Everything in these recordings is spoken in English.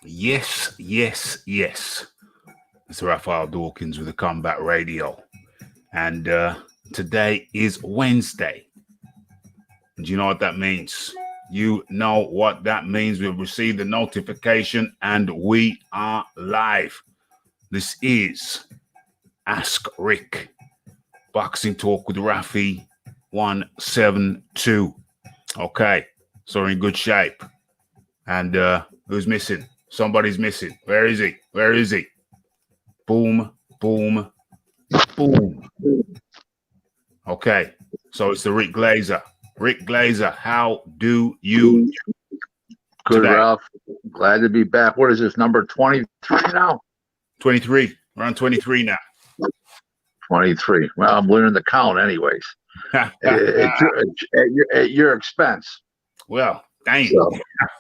Yes, yes, yes. It's Raphael Dawkins with the Combat Radio. And today is Wednesday. Do you know what that means? You know what that means. We've received the notification and we are live. This is Ask Rick. Boxing Talk with Rafi 172. Okay, so we're in good shape. And who's missing? Somebody's missing. Where is he? Where is he? Boom, boom, boom. Okay, so it's the Rick Glaser. Rick Glaser, how do you Good, today? Ralph. Glad to be back. What is this, number 23 now? 23. We're on 23 now. 23. Well, I'm learning the count anyways. At your expense. Well, dang. So,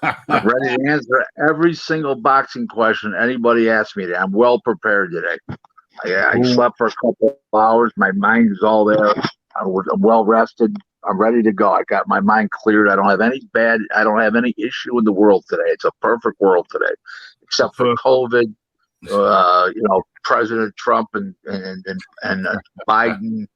I'm ready to answer every single boxing question anybody asks me. I'm well prepared today. I slept for a couple of hours. My mind is all there. I'm well rested. I'm ready to go. I got my mind cleared. I don't have any issue in the world today. It's a perfect world today, except for COVID. President Trump and Biden.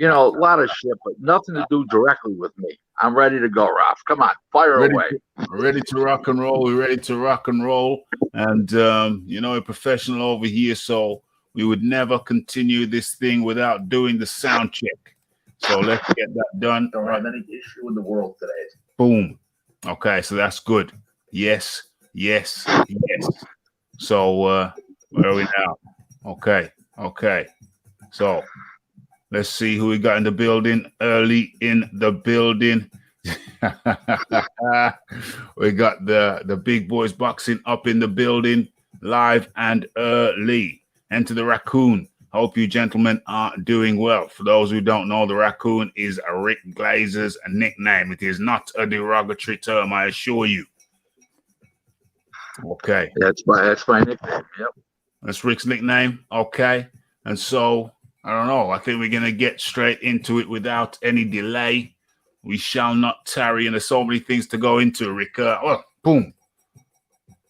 A lot of shit, but nothing to do directly with me. I'm ready to go, Ralph. Come on, fire away. Ready to rock and roll. We're ready to rock and roll. And, a professional over here, so we would never continue this thing without doing the sound check. So let's get that done. Don't have any issue in the world today. Boom. Okay, so that's good. Yes, yes, yes. So where are we now? Okay. So let's see who we got in the building. Early in the building. We got the big boys boxing up in the building, live and early. Enter the Raccoon. Hope you gentlemen are doing well. For those who don't know, the Raccoon is a Rick Glaser's nickname. It is not a derogatory term, I assure you. Okay. That's my nickname. Yep. That's Rick's nickname. Okay. And so, I don't know. I think we're going to get straight into it without any delay. We shall not tarry. And there's so many things to go into, Rick. Boom.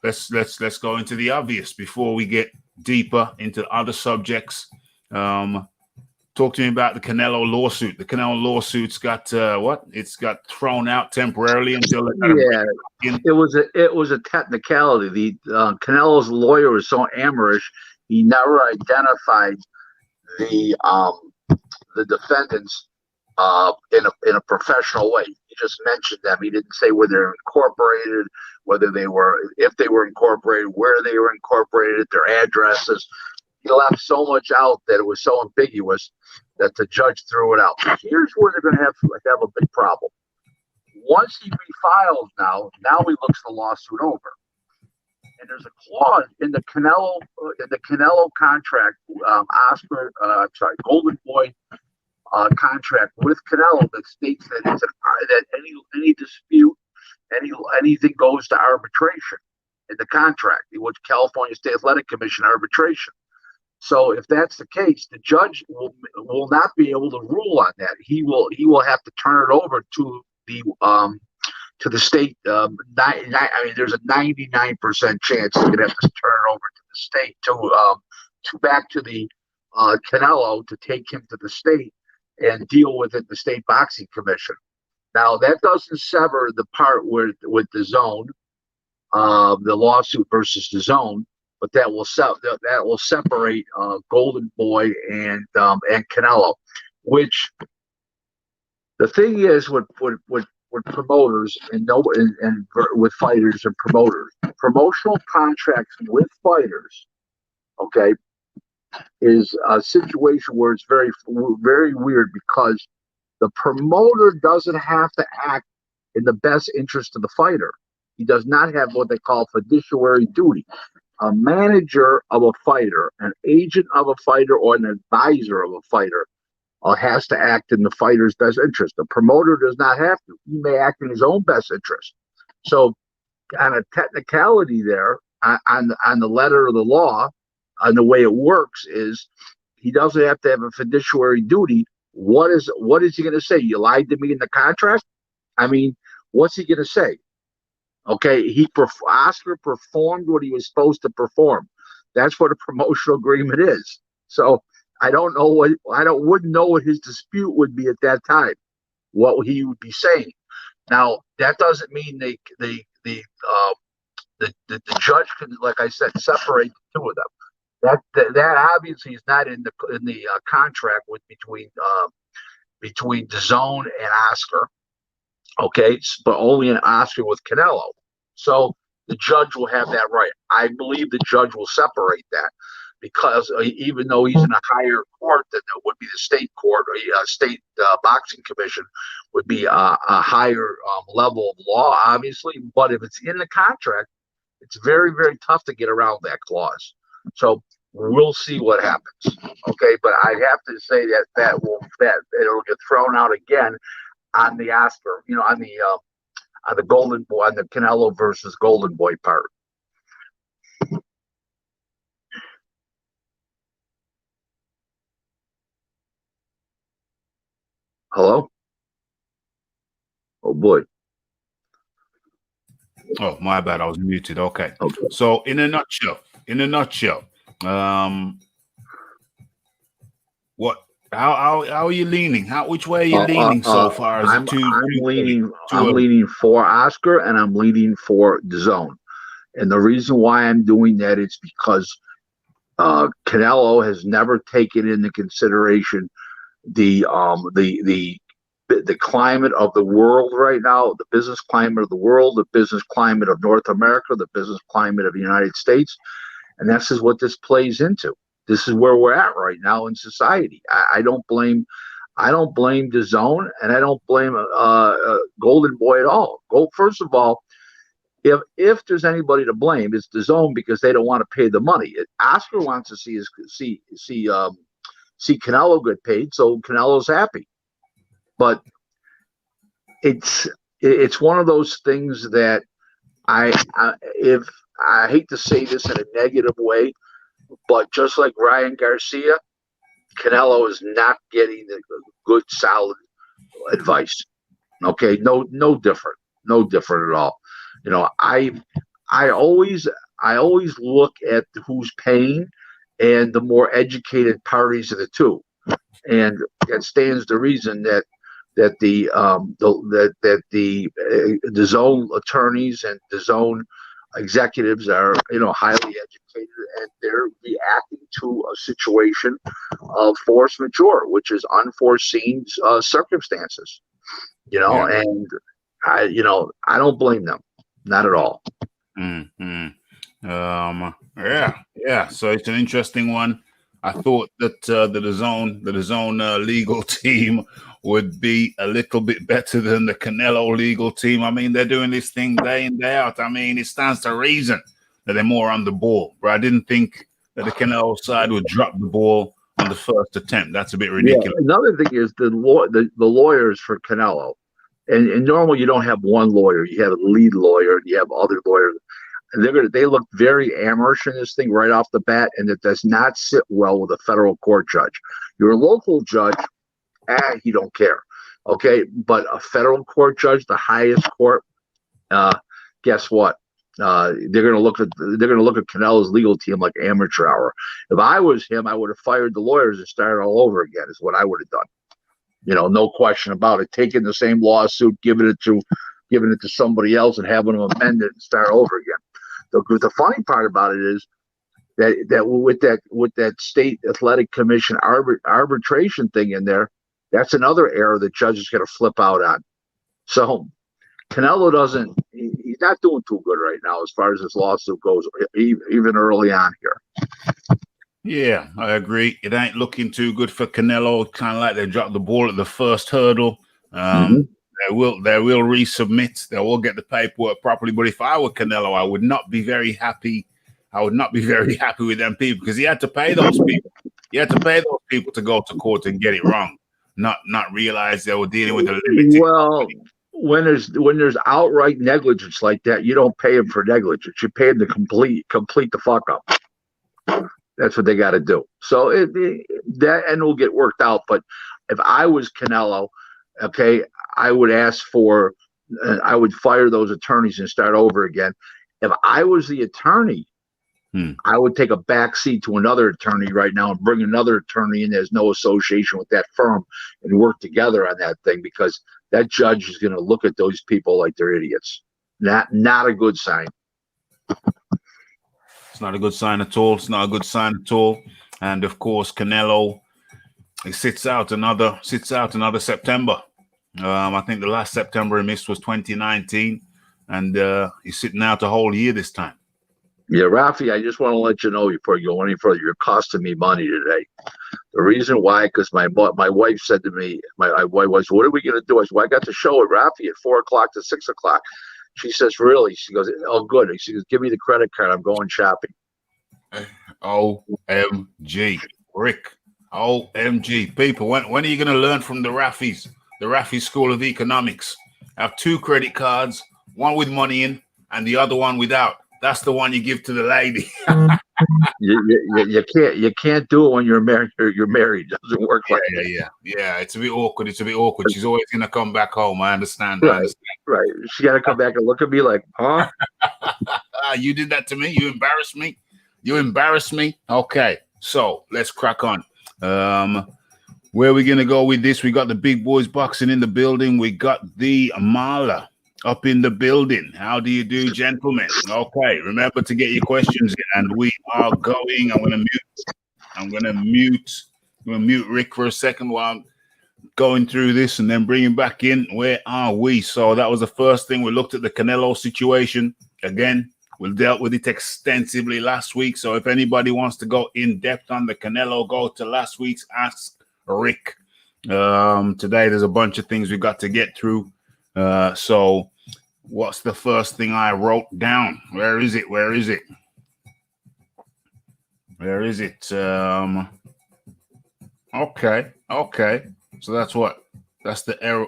Let's go into the obvious before we get deeper into other subjects. Talk to me about the Canelo lawsuit. The Canelo lawsuit's got It's got thrown out temporarily until it was a technicality. The Canelo's lawyer was so amateurish, he never identified the defendants in a professional way. He just mentioned them. He didn't say whether they're incorporated, if they were incorporated, where they were incorporated, their addresses. He left so much out that it was so ambiguous that the judge threw it out. Here's where they're going to have a big problem. Once he refiles now he looks the lawsuit over. And there's a clause in the Canelo contract, Golden Boy contract with Canelo that states that any dispute, anything goes to arbitration in the contract, which California State Athletic Commission arbitration. So if that's the case, the judge will not be able to rule on that. He will have to turn it over to the state. There's a 99% chance he's going to have to turn it over to the state to back to the Canelo to take him to the state and deal with it, the state boxing commission. Now that doesn't sever the part with the zone, the lawsuit versus the zone. But that will separate Golden Boy and Canelo. Which the thing is with promoters and with fighters and promoters, promotional contracts with fighters, okay, is a situation where it's very very weird because the promoter doesn't have to act in the best interest of the fighter. He does not have what they call fiduciary duty. A manager of a fighter, an agent of a fighter, or an advisor of a fighter has to act in the fighter's best interest. The promoter does not have to. He may act in his own best interest. So on a technicality there, on the letter of the law, on the way it works, is he doesn't have to have a fiduciary duty. What is he going to say? You lied to me in the contract? I mean, what's he going to say? Okay, Oscar performed what he was supposed to perform. That's what a promotional agreement is. So I wouldn't know what his dispute would be at that time, what he would be saying. Now that doesn't mean the judge can, like I said, separate the two of them. That obviously is not in the contract between DAZN and Oscar. Okay, but only an Oscar with Canelo. So the judge will have that right. I believe the judge will separate that because even though he's in a higher court than it would be the state court, or state boxing commission would be a higher level of law, obviously. But if it's in the contract, it's very, very tough to get around that clause. So we'll see what happens. Okay, but I have to say that it'll get thrown out again on the Oscar, on the Golden Boy, on the Canelo versus Golden Boy part. Hello? Oh boy. Oh, my bad. I was muted. Okay. So in a nutshell, how are you leaning? Which way are you leaning so far? I'm leaning for Oscar, and I'm leaning for DAZN. And the reason why I'm doing that is because Canelo has never taken into consideration the climate of the world right now, the business climate of the world, the business climate of North America, the business climate of the United States. And this is what this plays into. This is where we're at right now in society. I don't blame DAZN, and I don't blame Golden Boy at all. First of all, if there's anybody to blame, it's DAZN, because they don't want to pay the money. Oscar wants to see Canelo get paid, so Canelo's happy. But it's one of those things that I hate to say this in a negative way, but just like Ryan Garcia, Canelo is not getting the good, solid advice. Okay, no different at all. I always look at who's paying and the more educated parties of the two, and it stands to reason that the DAZN attorneys and DAZN executives are highly educated, and they're reacting to a situation of force majeure, which is unforeseen circumstances. And I don't blame them, not at all. Mm-hmm. Yeah. So it's an interesting one. I thought that the DAZN legal team would be a little bit better than the Canelo legal team. I mean, they're doing this thing day in, day out. I mean, it stands to reason that they're more on the ball. But I didn't think that the Canelo side would drop the ball on the first attempt. That's a bit ridiculous. Yeah, another thing is the lawyers for Canelo. And normally you don't have one lawyer. You have a lead lawyer. You have other lawyers. And they look very amateurish in this thing right off the bat, and it does not sit well with a federal court judge. Your local judge, he don't care, okay? But a federal court judge, the highest court, guess what? They're gonna look at Canelo's legal team like amateur hour. If I was him, I would have fired the lawyers and started all over again. Is what I would have done. No question about it. Taking the same lawsuit, giving it to somebody else, and having them amend it and start over again. The funny part about it is that with that state athletic commission arbitration thing in there, that's another error the judge is going to flip out on. So Canelo he's not doing too good right now as far as his lawsuit goes, even early on here. Yeah, I agree. It ain't looking too good for Canelo. Kind of like they dropped the ball at the first hurdle. They will resubmit. They will get the paperwork properly. But if I were Canelo, I would not be very happy. I would not be very happy with them people, because he had to pay those people. He had to pay those people to go to court and get it wrong, not realize they were dealing with a limited. Well, when there's outright negligence like that, you don't pay them for negligence. You pay them to complete the fuck up. That's what they got to do. So that end will get worked out. But if I was Canelo, okay, I would ask for I would fire those attorneys and start over again. If I was the attorney, I would take a back seat to another attorney right now and bring another attorney in that has no association with that firm and work together on that thing, because that judge is going to look at those people like they're idiots. Not a good sign. It's not a good sign at all. It's not a good sign at all. And of course, Canelo, he sits out another September. I think the last September he missed was 2019, and he's sitting out a whole year this time. Yeah, Rafi, I just want to let you know before you go any further, you're costing me money today. The reason why, because my wife said to me, my wife was, what are we going to do? I said, well, I got the show at Rafi at 4 o'clock to 6 o'clock. She says, really? She goes, oh, good. She goes, give me the credit card. I'm going shopping. OMG, Rick. OMG. People, when are you going to learn from the Raffis? The Raffi School of Economics. Have 2 credit cards, one with money in and the other one without. That's the one you give to the lady. you can't do it when you're married. You're married. It doesn't work like that. Yeah. It's a bit awkward. She's always gonna come back home. I understand. Right. She got to come back and look at me like, huh? You did that to me. You embarrassed me. Okay, so let's crack on. Where are we gonna go with this? We got the big boys boxing in the building. We got the Mala up in the building. How do you do, gentlemen? Okay, remember to get your questions in, and we are going. I'm gonna mute Rick for a second while I'm going through this, and then bring him back in. Where are we? So that was the first thing. We looked at the Canelo situation again. We dealt with it extensively last week. So if anybody wants to go in depth on the Canelo, go to last week's Ask Rick. Today there's a bunch of things we got to get through. So what's the first thing I wrote down? Where is it? Okay. So that's what? That's the error.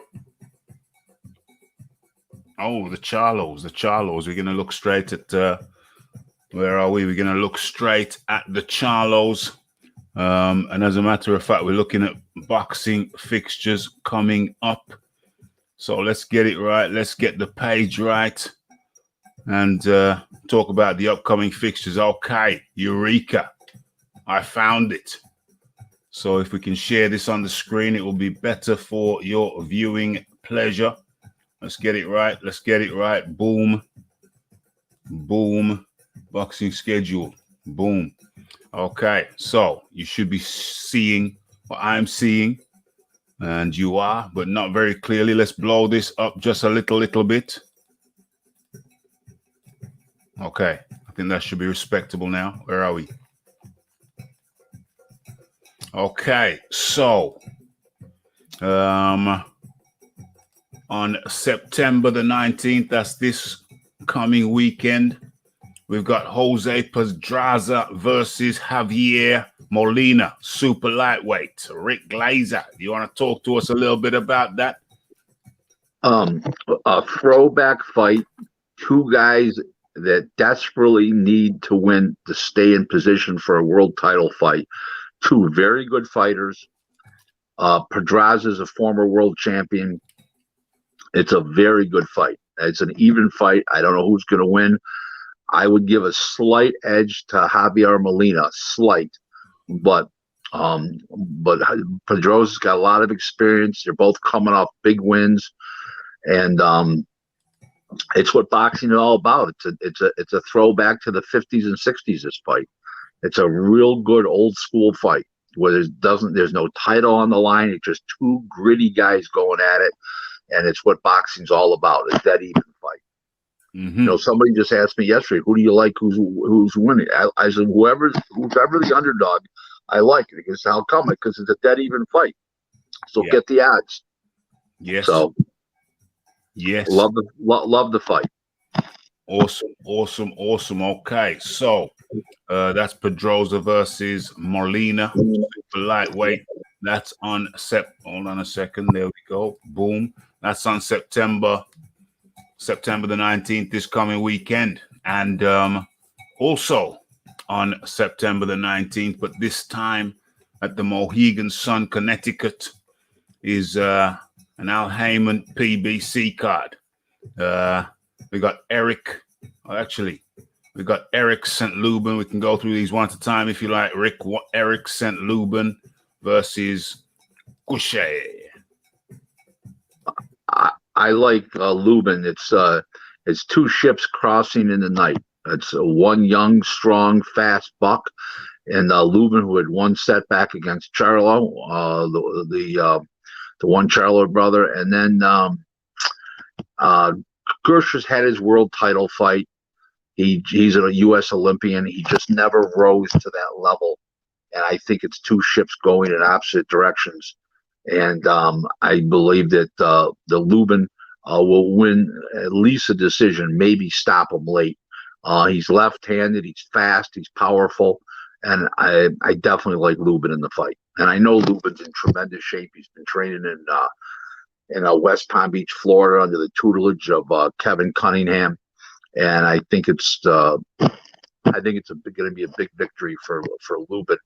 Oh, the Charlos. We're going to look straight at, where are we? We're going to look straight at the Charlos. And as a matter of fact, we're looking at boxing fixtures coming up. So let's get it right. Let's get the page right and talk about the upcoming fixtures. Okay, Eureka. I found it. So if we can share this on the screen, it will be better for your viewing pleasure. Let's get it right. Boom. Boxing schedule. Boom. Okay, so you should be seeing what I'm seeing. And you are, but not very clearly. Let's blow this up just a little bit. Okay, I think that should be respectable now. Where are we? Okay, so on September the 19th, that's this coming weekend, we've got Jose Pedraza versus Javier Molina, super lightweight. Rick Glaser, do you want to talk to us a little bit about that? A throwback fight. 2 guys that desperately need to win to stay in position for a world title fight. 2 very good fighters. Pedraza is a former world champion. It's a very good fight. It's an even fight. I don't know who's going to win. I would give a slight edge to Javier Molina, slight, but Pedrosa's got a lot of experience. They're both coming off big wins, and it's what boxing is all about. It's a throwback to the 50s and 60s. This fight, it's a real good old school fight where there's no title on the line. It's just 2 gritty guys going at it, and it's what boxing's all about. It's that even fight. Mm-hmm. You know, somebody just asked me yesterday, who do you like? Who's winning? I said, whoever's the underdog, I like it. Because how come? Because it's a dead even fight. So get the odds. Yes. So yes, love the fight. Awesome. Okay, so that's Pedrosa versus Molina, super lightweight. That's on hold on a second. There we go. Boom. That's on September the 19th, this coming weekend. And also on September the 19th, but this time at the Mohegan Sun, Connecticut, is an Al Heyman PBC card. We got Eric. Actually, we got Eric St. Luban. We can go through these one at a time if you like. Eric St. Luban versus Goucher. I like Lubin. It's two ships crossing in the night. It's one young, strong, fast buck, and Lubin, who had one setback against Charlo, the one Charlo brother, and then Gersher's had his world title fight. He's a U.S. Olympian. He just never rose to that level, and I think it's two ships going in opposite directions. And I believe that the Lubin will win at least a decision, maybe stop him late. He's left-handed, he's fast, he's powerful, and I definitely like Lubin in the fight. And I know Lubin's in tremendous shape. He's been training in West Palm Beach, Florida, under the tutelage of Kevin Cunningham, and I think it's going to be a big victory for Lubin,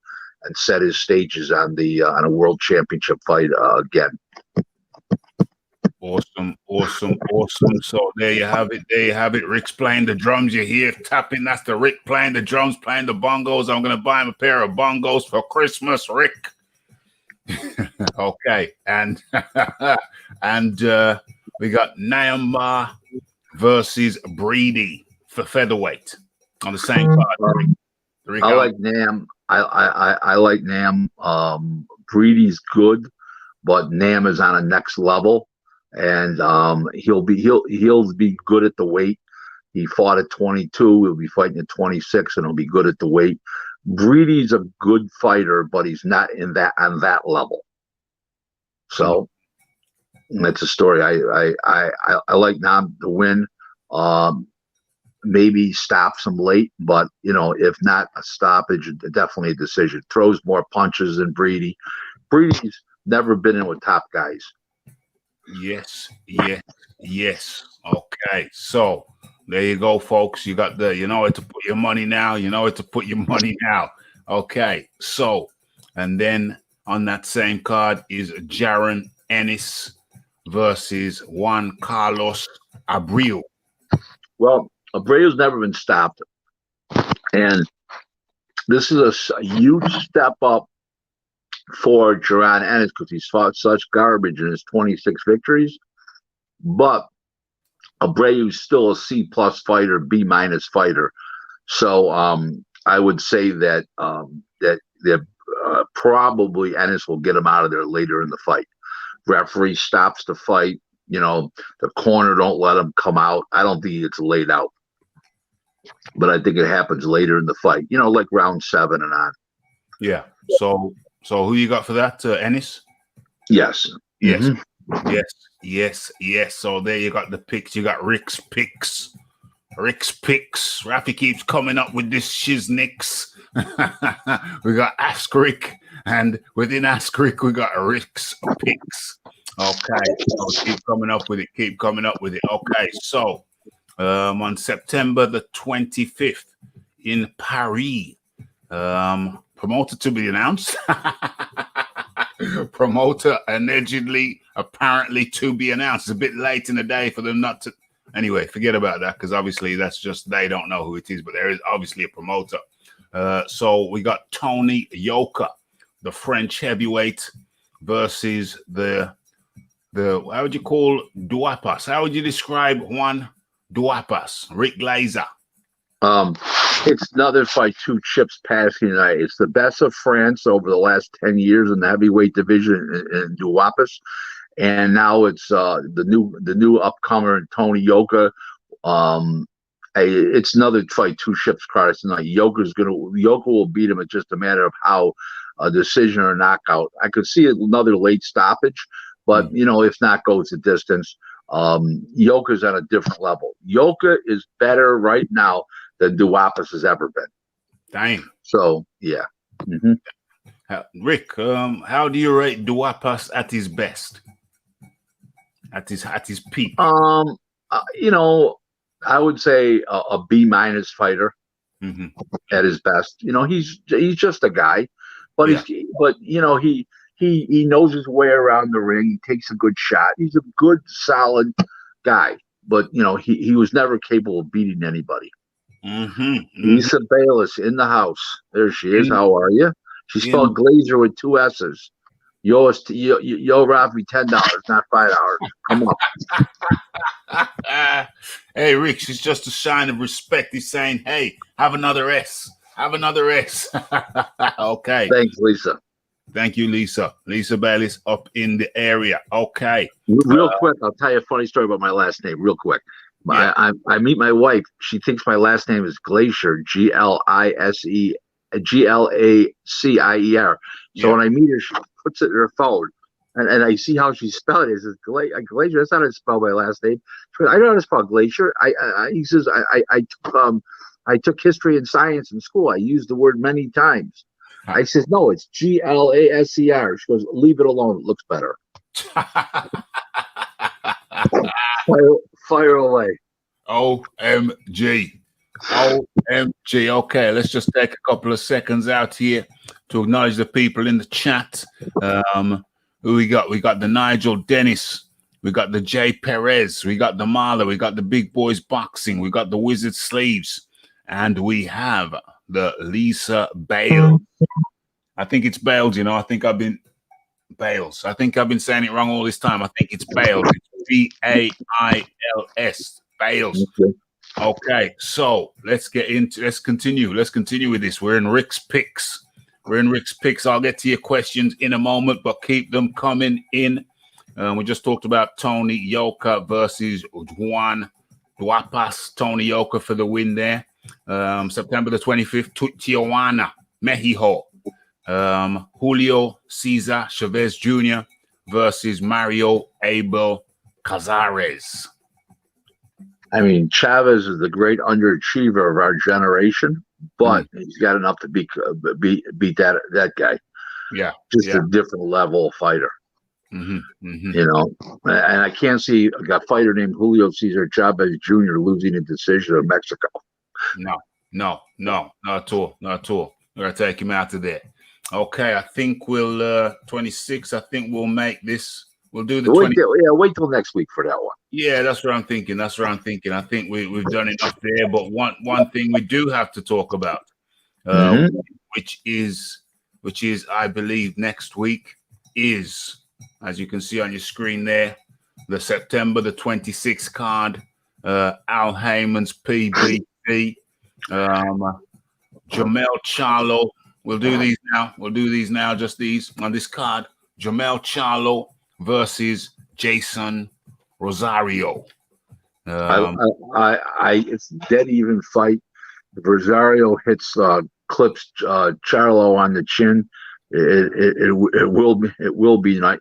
and set his stages on a world championship fight again. Awesome. So there you have it. Rick's playing the drums. You hear tapping. That's the Rick playing the drums, playing the bongos. I'm going to buy him a pair of bongos for Christmas, Rick. Okay. And we got Nyama versus Breedy for featherweight on the same card. I like Nam. I like Nam. Breedy's good, but Nam is on a next level, and he'll be good at the weight. He fought at 22. He'll be fighting at 26, and he'll be good at the weight. Breedy's a good fighter, but he's not on that level. So that's a story. I like Nam to win. Maybe stops him late, but if not a stoppage, definitely a decision. Throws more punches than Breedy. Breedy's never been in with top guys. Yes. Okay, so there you go, folks. You got where to put your money now. Okay, so and then on that same card is Jaron Ennis versus Juan Carlos Abreu. Well, Abreu's never been stopped, and this is a huge step up for Jaron Ennis because he's fought such garbage in his 26 victories. But Abreu's still a C+ fighter, B- fighter. So I would say that probably Ennis will get him out of there later in the fight. Referee stops the fight. The corner don't let him come out. I don't think it's laid out, but I think it happens later in the fight. Like round 7 and on. Yeah. So who you got for that? Ennis? Yes. Mm-hmm. Yes. So there you got the picks. You got Rick's picks. Rafi keeps coming up with this shiznicks. We got Ask Rick, and within Ask Rick, we got Rick's picks. Okay. So keep coming up with it. Okay. So on September the 25th in Paris, promoter to be announced. Promoter apparently to be announced. It's a bit late in the day for them not to. Anyway, forget about that because obviously that's just they don't know who it is, but there is obviously a promoter. So we got Tony Yoka, the French heavyweight, versus the how would you call Duapas? How would you describe Juan Duapas? Rick Glaser. It's another fight, two chips passing tonight. It's the best of France over the last 10 years in the heavyweight division in Duapas, and now it's the new upcomer Tony Yoka. It's another fight, two ships crossing tonight. Yoka will beat him. It's just a matter of how a decision or knockout. I could see another late stoppage, but if not, goes the distance. Yoka's on a different level. Yoka is better right now than Duapas has ever been. Dang. So yeah. Mm-hmm. Rick, how do you rate Duapas at his best? At his peak? I would say a B- fighter at his best. He's just a guy, but he knows his way around the ring. He takes a good shot. He's a good, solid guy. he was never capable of beating anybody. Mm-hmm. Lisa Bayless in the house. There she is. How are you? She spelled Glaser with 2 S's. Yo Rafi, $10, not $5. Come on. Hey, Rick, she's just a sign of respect. He's saying, hey, have another S. Have another S. Okay. Thanks, Lisa. Thank you, Lisa. Lisa Bayless up in the area. Okay. Real quick, I'll tell you a funny story about my last name. Real quick. Yeah. I meet my wife. She thinks my last name is Glaser, Glacier. So when I meet her, she puts it in her phone, and I see how she spelled it. It says Glacier. That's not how to spell my last name. She goes, I know how to spell Glacier. He says I took history and science in school. I used the word many times. I says, no, it's Glaser. She goes, leave it alone. It looks better. Fire away. OMG. OMG. Okay, let's just take a couple of seconds out here to acknowledge the people in the chat. Who we got? We got the Nigel Dennis. We got the Jay Perez. We got the Marla. We got the Big Boys Boxing. We got the Wizard Sleeves. And we have the Lisa Bales. I think it's Bales, I think I've been Bales. I think I've been saying it wrong all this time. I think it's Bales. It's B-A-I-L-S. Bales. Okay, so let's continue. Let's continue with this. We're in Rick's Picks. I'll get to your questions in a moment, but keep them coming in. We just talked about Tony Yoka versus Juan Duapas. Tony Yoka for the win there. September the 25th, Tijuana, Mexico. Julio Cesar Chavez Jr. versus Mario Abel Cazares. I mean, Chavez is the great underachiever of our generation, but he's got enough to beat that guy. Yeah, just a different level fighter. And I can't see a fighter named Julio Cesar Chavez Jr. losing a decision in Mexico. No, not at all. We're gonna take him out of there. Okay, I think we'll 26. I think we'll make this. We'll do the 20. Wait till next week for that one. Yeah, that's what I'm thinking. I think we've done enough there. But one thing we do have to talk about, which is I believe next week is, as you can see on your screen there, the September the 26th card. Al Heyman's PBC. Jamel Charlo. We'll do these now. Just these on this card. Jamel Charlo versus Jason Rosario. It's a dead even fight. If Rosario clips Charlo on the chin, it will be night.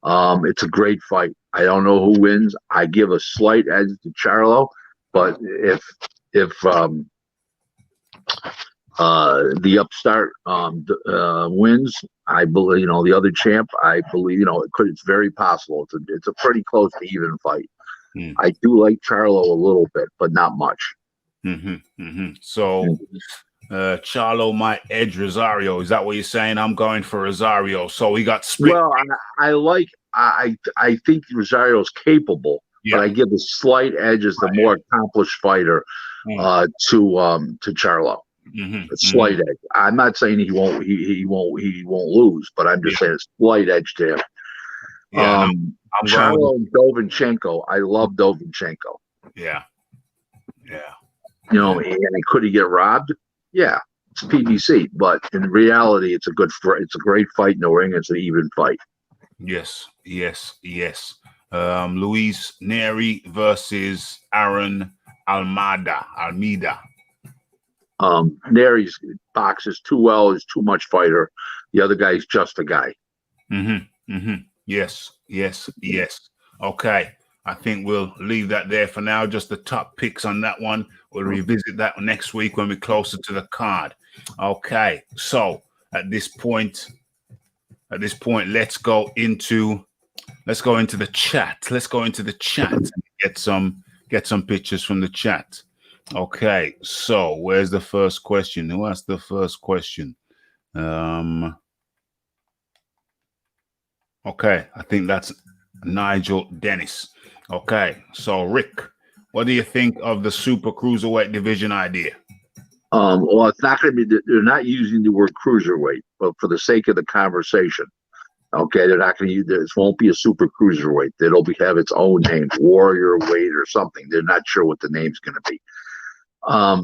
It's a great fight. I don't know who wins. I give a slight edge to Charlo, but if the upstart wins, I believe the other champ. I believe it's very possible. It's a pretty close to even fight. I do like Charlo a little bit, but not much. So Charlo might edge Rosario. Is that what you're saying? I'm going for Rosario. So we got split. Well, I think Rosario's capable, but I give a slight edge as the more accomplished fighter to Charlo. A slight edge. I'm not saying he won't lose, but I'm just saying a slight edge to him. Charlo and Dovinchenko. I love Dovinchenko. Yeah. And could he get robbed? Yeah, it's PBC, but in reality, it's a great fight in the ring. It's an even fight. Yes. Luis Neri versus Aaron Almeida. Neri's boxes too well, is too much fighter. The other guy's just a guy. Yes. Okay. I think we'll leave that there for now. Just the top picks on that one. We'll revisit that next week when we're closer to the card. Okay. So at this point, let's go into the chat. And get some pictures from the chat. Okay. So where's the first question? Who asked the first question? Okay. I think that's Nigel Dennis. Okay, so Rick, what do you think of the super cruiserweight division idea? Well, it's not going to be. They're not using the word cruiserweight, but for the sake of the conversation, okay, they're not going to use. This won't be a super cruiserweight. It'll have its own name, warrior weight or something. They're not sure what the name's going to be.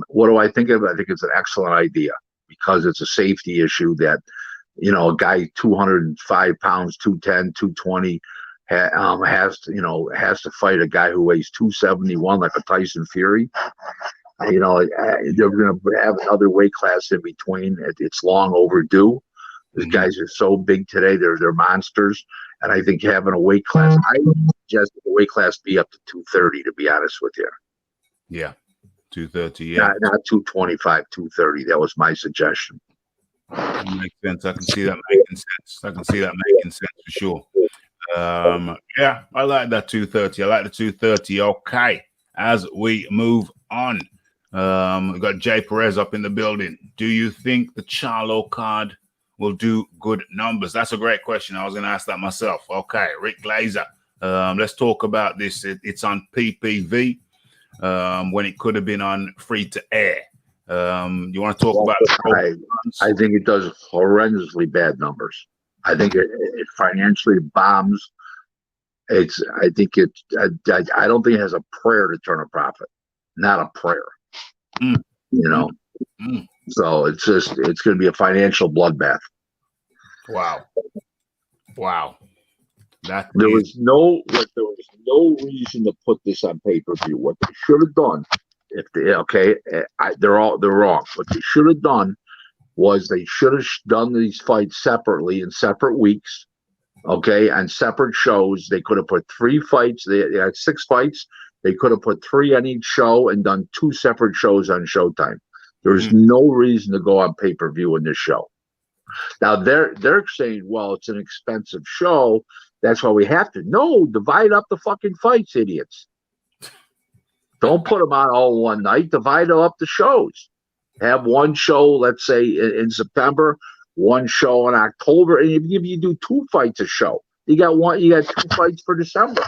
What do I think of it? I think it's an excellent idea because it's a safety issue that, a guy 205 pounds, 210, 220 has to fight a guy who weighs 271 like a Tyson Fury. They're going to have another weight class in between. It's long overdue. These guys are so big today; they're monsters. And I think having a weight class, I would suggest the weight class be up to 230. To be honest with you, yeah, 230. Yeah, not 225, 230. That was my suggestion. That makes sense. I can see that making sense for sure. Yeah, I like that 230. I like the 230. Okay, as we move on, we've got Jay Perez up in the building. Do you think the Charlo card will do good numbers? That's a great question. I was going to ask that myself. Okay, Rick Glaser. Let's talk about this. It's on PPV when it could have been on free to air. You want to talk about? I think it does horrendously bad numbers. I think it financially bombs. I don't think it has a prayer to turn a profit. Not a prayer. So it's going to be a financial bloodbath. Wow. There was no reason to put this on pay-per-view. What they should have done, they're wrong. What they should have done was they should have done these fights separately in separate weeks, on separate shows. They could have put 3 fights. They had 6 fights. They could have put 3 on each show and done 2 separate shows on Showtime. There's no reason to go on pay-per-view in this show. Now they're saying, well, it's an expensive show. That's why we have to. No, divide up the fucking fights, idiots. Don't put them on all one night. Divide up the shows. Have one show, let's say in September, one show in October, and if you do 2 fights a show, you got 2 fights for December.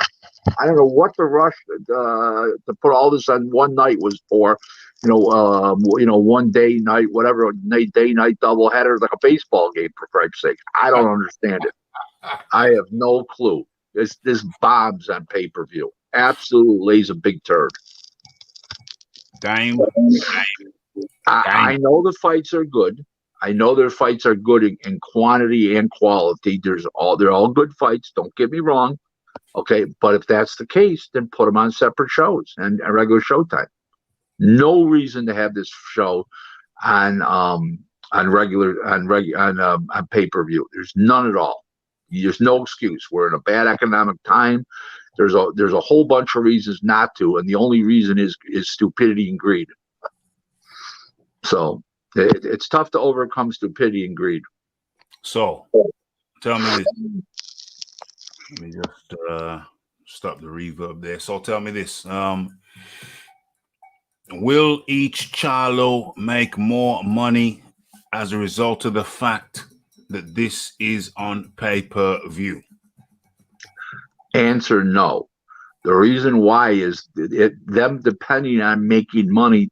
I don't know what the rush to put all this on one night was for. One day night, whatever, day night doubleheader, like a baseball game, for Christ's sake. I don't understand it. I have no clue. This bombs on pay-per-view. Absolutely lays a big turd. Damn. I know the fights are good. I know their fights are good in quantity and quality. They're all good fights. Don't get me wrong. Okay, but if that's the case, then put them on separate shows and regular Showtime. No reason to have this show on pay-per-view. There's none at all. There's no excuse. We're in a bad economic time. There's a whole bunch of reasons not to, and the only reason is stupidity and greed. So it's tough to overcome stupidity and greed. So tell me this. Let me just stop the reverb there. So tell me this. Will each Charlo make more money as a result of the fact that this is on pay-per-view? Answer no. The reason why is them depending on making money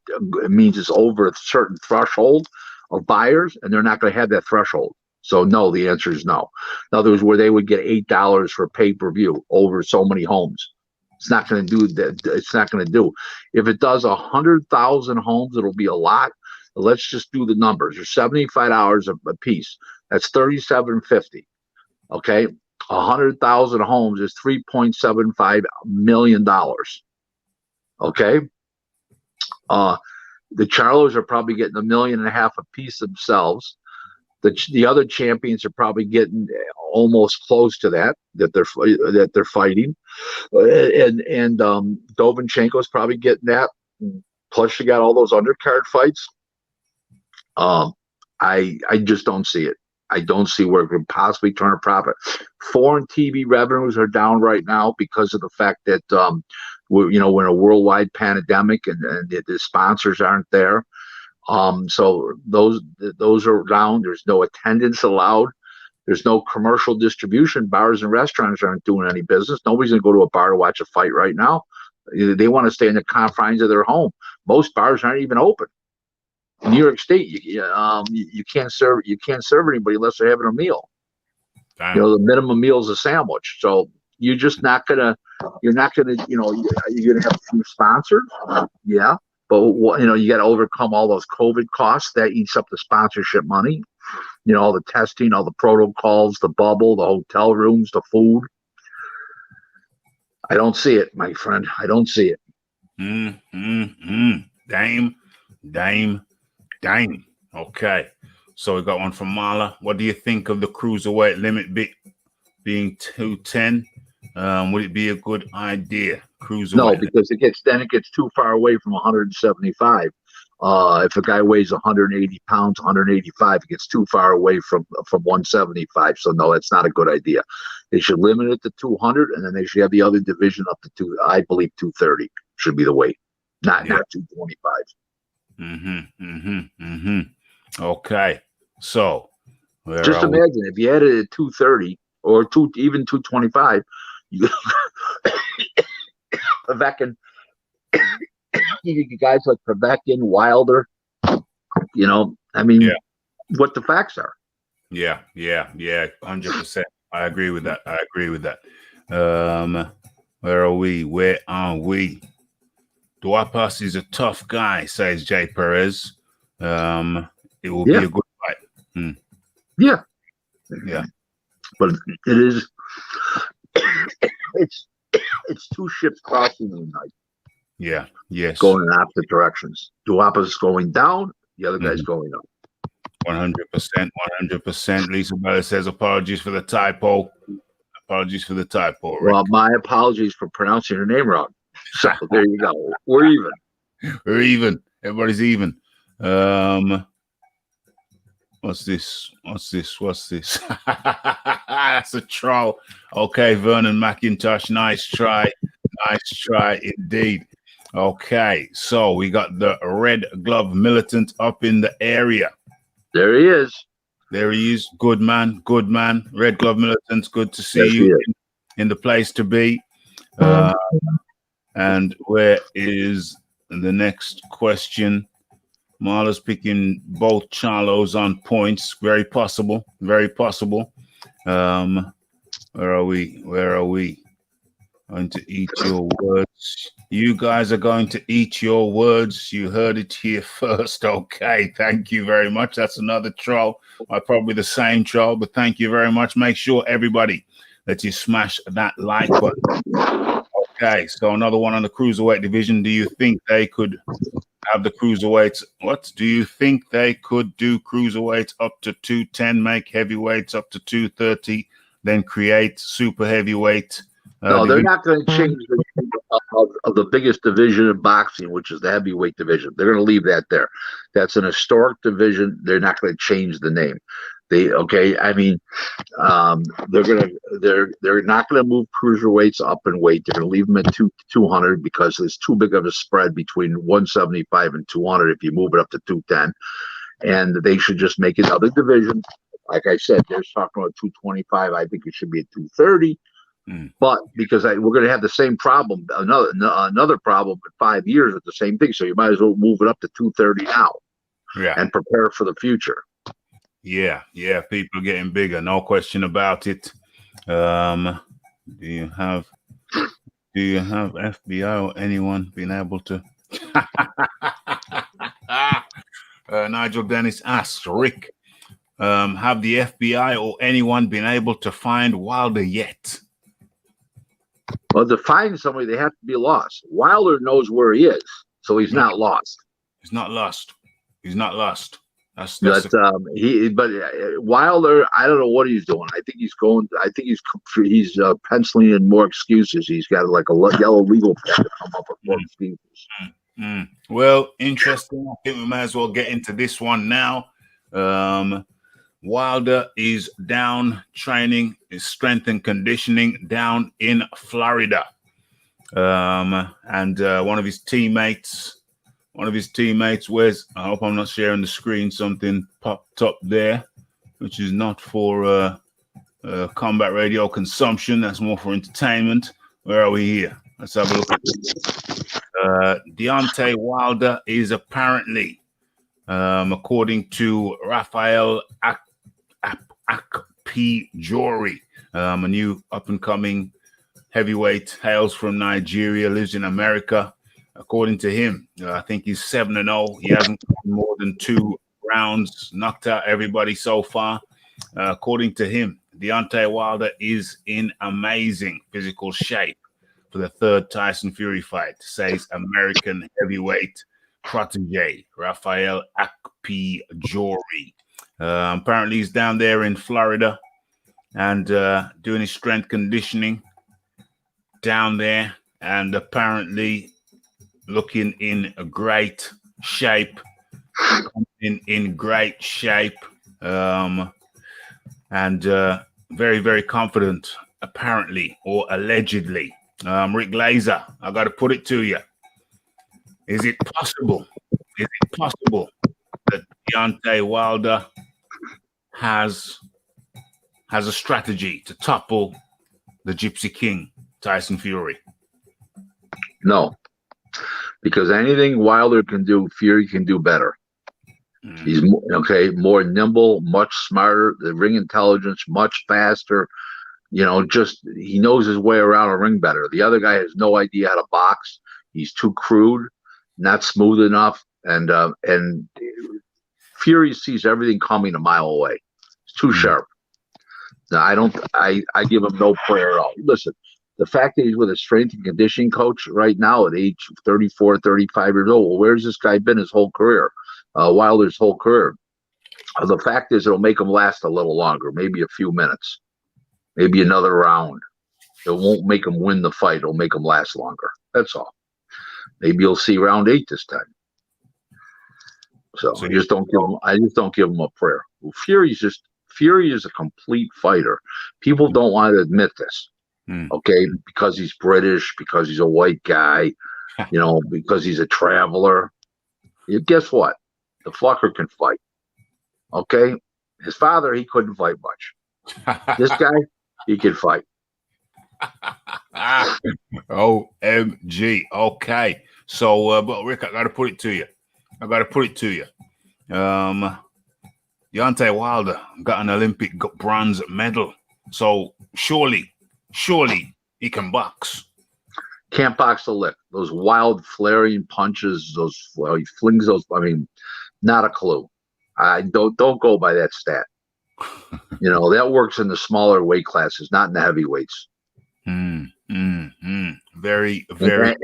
means it's over a certain threshold of buyers, and they're not going to have that threshold. So no, the answer is no. In other words, where they would get $8 for pay-per-view over so many homes. It's not going to do that. It's not going to do. If it does 100,000 homes, it'll be a lot. Let's just do the numbers. There's $75 a piece. That's $37.50. Okay, 100,000 homes is $3.75 million. Okay, the Charlos are probably getting $1.5 million a piece themselves. The other champions are probably getting almost close to that they're fighting, and Dovinchenko's probably getting that. Plus, you got all those undercard fights. I just don't see it. I don't see where it could possibly turn a profit. Foreign TV revenues are down right now because of the fact that we're in a worldwide pandemic and the sponsors aren't there. So those are down. There's no attendance allowed. There's no commercial distribution. Bars and restaurants aren't doing any business. Nobody's going to go to a bar to watch a fight right now. They want to stay in the confines of their home. Most bars aren't even open. In New York State, you can't serve anybody unless they're having a meal. Damn. You know, the minimum meal is a sandwich. So you're just not gonna. You're not gonna. You know, you're gonna have a few sponsors. Yeah, but you know, you got to overcome all those COVID costs. That eats up the sponsorship money. You know, all the testing, all the protocols, the bubble, the hotel rooms, the food. I don't see it, my friend. I don't see it. Dame. Okay. So we got one from Marla. What do you think of the cruiserweight limit being 210? Would it be a good idea? Cruiserweight? No, because it gets too far away from 175. If a guy weighs 180 pounds, 185, it gets too far away from 175. So no, that's not a good idea. They should limit it to 200, and then they should have the other division up to I believe 230 should be the weight, not 225. Okay, so just imagine if you had it at 230 or even 225, you Povetkin, you guys like Povetkin, Wilder, you know, I mean, what the facts are. Yeah, 100%. I agree with that. Where are we? Duapas is a tough guy, says Jay Perez. It will be a good fight. Yeah. But it is. It's two ships crossing the night. Yeah. Yes. Going in opposite directions. Duapas is going down. The other guy's going up. 100%. Lisa Bella says apologies for the typo. Rick. Well, my apologies for pronouncing her name wrong. So there you go. We're even. Everybody's even. What's this? That's a troll. Okay, Vernon McIntosh. Nice try indeed. Okay, so we got the Red Glove Militant up in the area. There he is. Good man. Red Glove Militants, good to see you in the place to be. And where is the next question? Marla's picking both Charlos on points. Very possible. Where are we? Going to eat your words. You guys are going to eat your words. You heard it here first. Okay, thank you very much. That's another troll. Probably the same troll, but thank you very much. Make sure, everybody, that you smash that like button. Okay, so another one on the cruiserweight division. Do you think they could have the cruiserweights? What do you think they could do? Cruiserweights up to 210, make heavyweights up to 230, then create super heavyweight. No, they're not going to change the name of the biggest division in boxing, which is the heavyweight division. They're going to leave that there. That's an historic division. They're not going to change the name. They're not going to move cruiserweights up in weight. They're going to leave them at 200 because there's too big of a spread between 175 and 200 if you move it up to 210. And they should just make another division. Like I said, they're talking about 225. I think it should be at 230. But because we're going to have the same problem, another problem in 5 years with the same thing. So you might as well move it up to 230 now, and prepare for the future. Yeah, people are getting bigger, no question about it. Do you have FBI or anyone been able to? Nigel Dennis asks Rick, have the FBI or anyone been able to find Wilder yet? Well, to find somebody, they have to be lost. Wilder knows where he is, so he's not lost. He's not lost. That's Wilder, I don't know what he's doing. I think he's penciling in more excuses. He's got like a yellow legal pad to come up with more excuses. Well, interesting. I think we might as well get into this one now. Wilder is down training his strength and conditioning down in Florida. And one of his teammates, where's, I hope I'm not sharing the screen, something popped up there, which is not for combat radio consumption. That's more for entertainment. Where are we here? Let's have a look at this. Deontay Wilder is apparently, according to Raphael Akpijori, a new up-and-coming heavyweight, hails from Nigeria, lives in America. According to him, I think he's 7-0. He hasn't gotten more than 2 rounds, knocked out everybody so far. According to him, Deontay Wilder is in amazing physical shape for the 3rd Tyson Fury fight, says American heavyweight protege Raphael Akpijori. Apparently, he's down there in Florida and doing his strength conditioning down there, and apparently looking in a great shape. In great shape, and very, very confident, apparently or allegedly. Rick Glaser, I got to put it to you. Is it possible? Is it possible that Deontay Wilder has a strategy to topple the Gypsy King, Tyson Fury? No, because anything Wilder can do, Fury can do better. He's more nimble, much smarter. The ring intelligence, much faster. Just he knows his way around a ring better. The other guy has no idea how to box. He's too crude, not smooth enough, and Fury sees everything coming a mile away. It's too sharp. Now, I give him no prayer at all. Listen, the fact that he's with a strength and conditioning coach right now at age 34, 35 years old, well, where's this guy been his whole career? Wilder's whole career. The fact is, it'll make him last a little longer, maybe a few minutes, maybe another round. It won't make him win the fight. It'll make him last longer. That's all. Maybe you'll see round 8 this time. So I just don't give him a prayer. Well, Fury is a complete fighter. People don't want to admit this. Okay, because he's British, because he's a white guy, because he's a traveler. Guess what? The fucker can fight. Okay? His father, he couldn't fight much. This guy, he can fight. OMG. Okay. So, but Rick, I got to put it to you. Deontay Wilder got an Olympic bronze medal. So surely he can box. Can't box a lick. Those wild flaring punches, he flings those. I mean, not a clue. I don't go by that stat. That works in the smaller weight classes, not in the heavyweights. Very, very.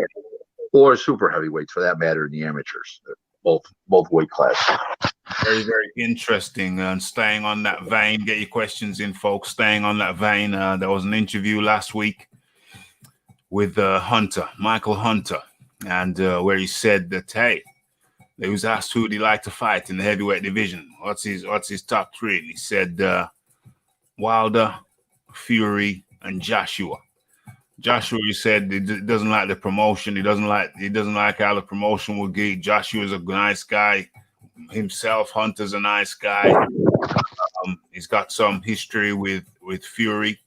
Or super heavyweights, for that matter, in the amateurs. Both weight classes. Very, very interesting. And staying on that vein, get your questions in, folks. Staying on that vein, there was an interview last week with Michael Hunter, and where he said that, hey, he was asked who would he like to fight in the heavyweight division. What's his top 3? And he said Wilder, Fury, and Joshua. Joshua, he said, he doesn't like the promotion. He doesn't like how the promotion will get. Joshua's a nice guy himself. Hunter's a nice guy. He's got some history with Fury,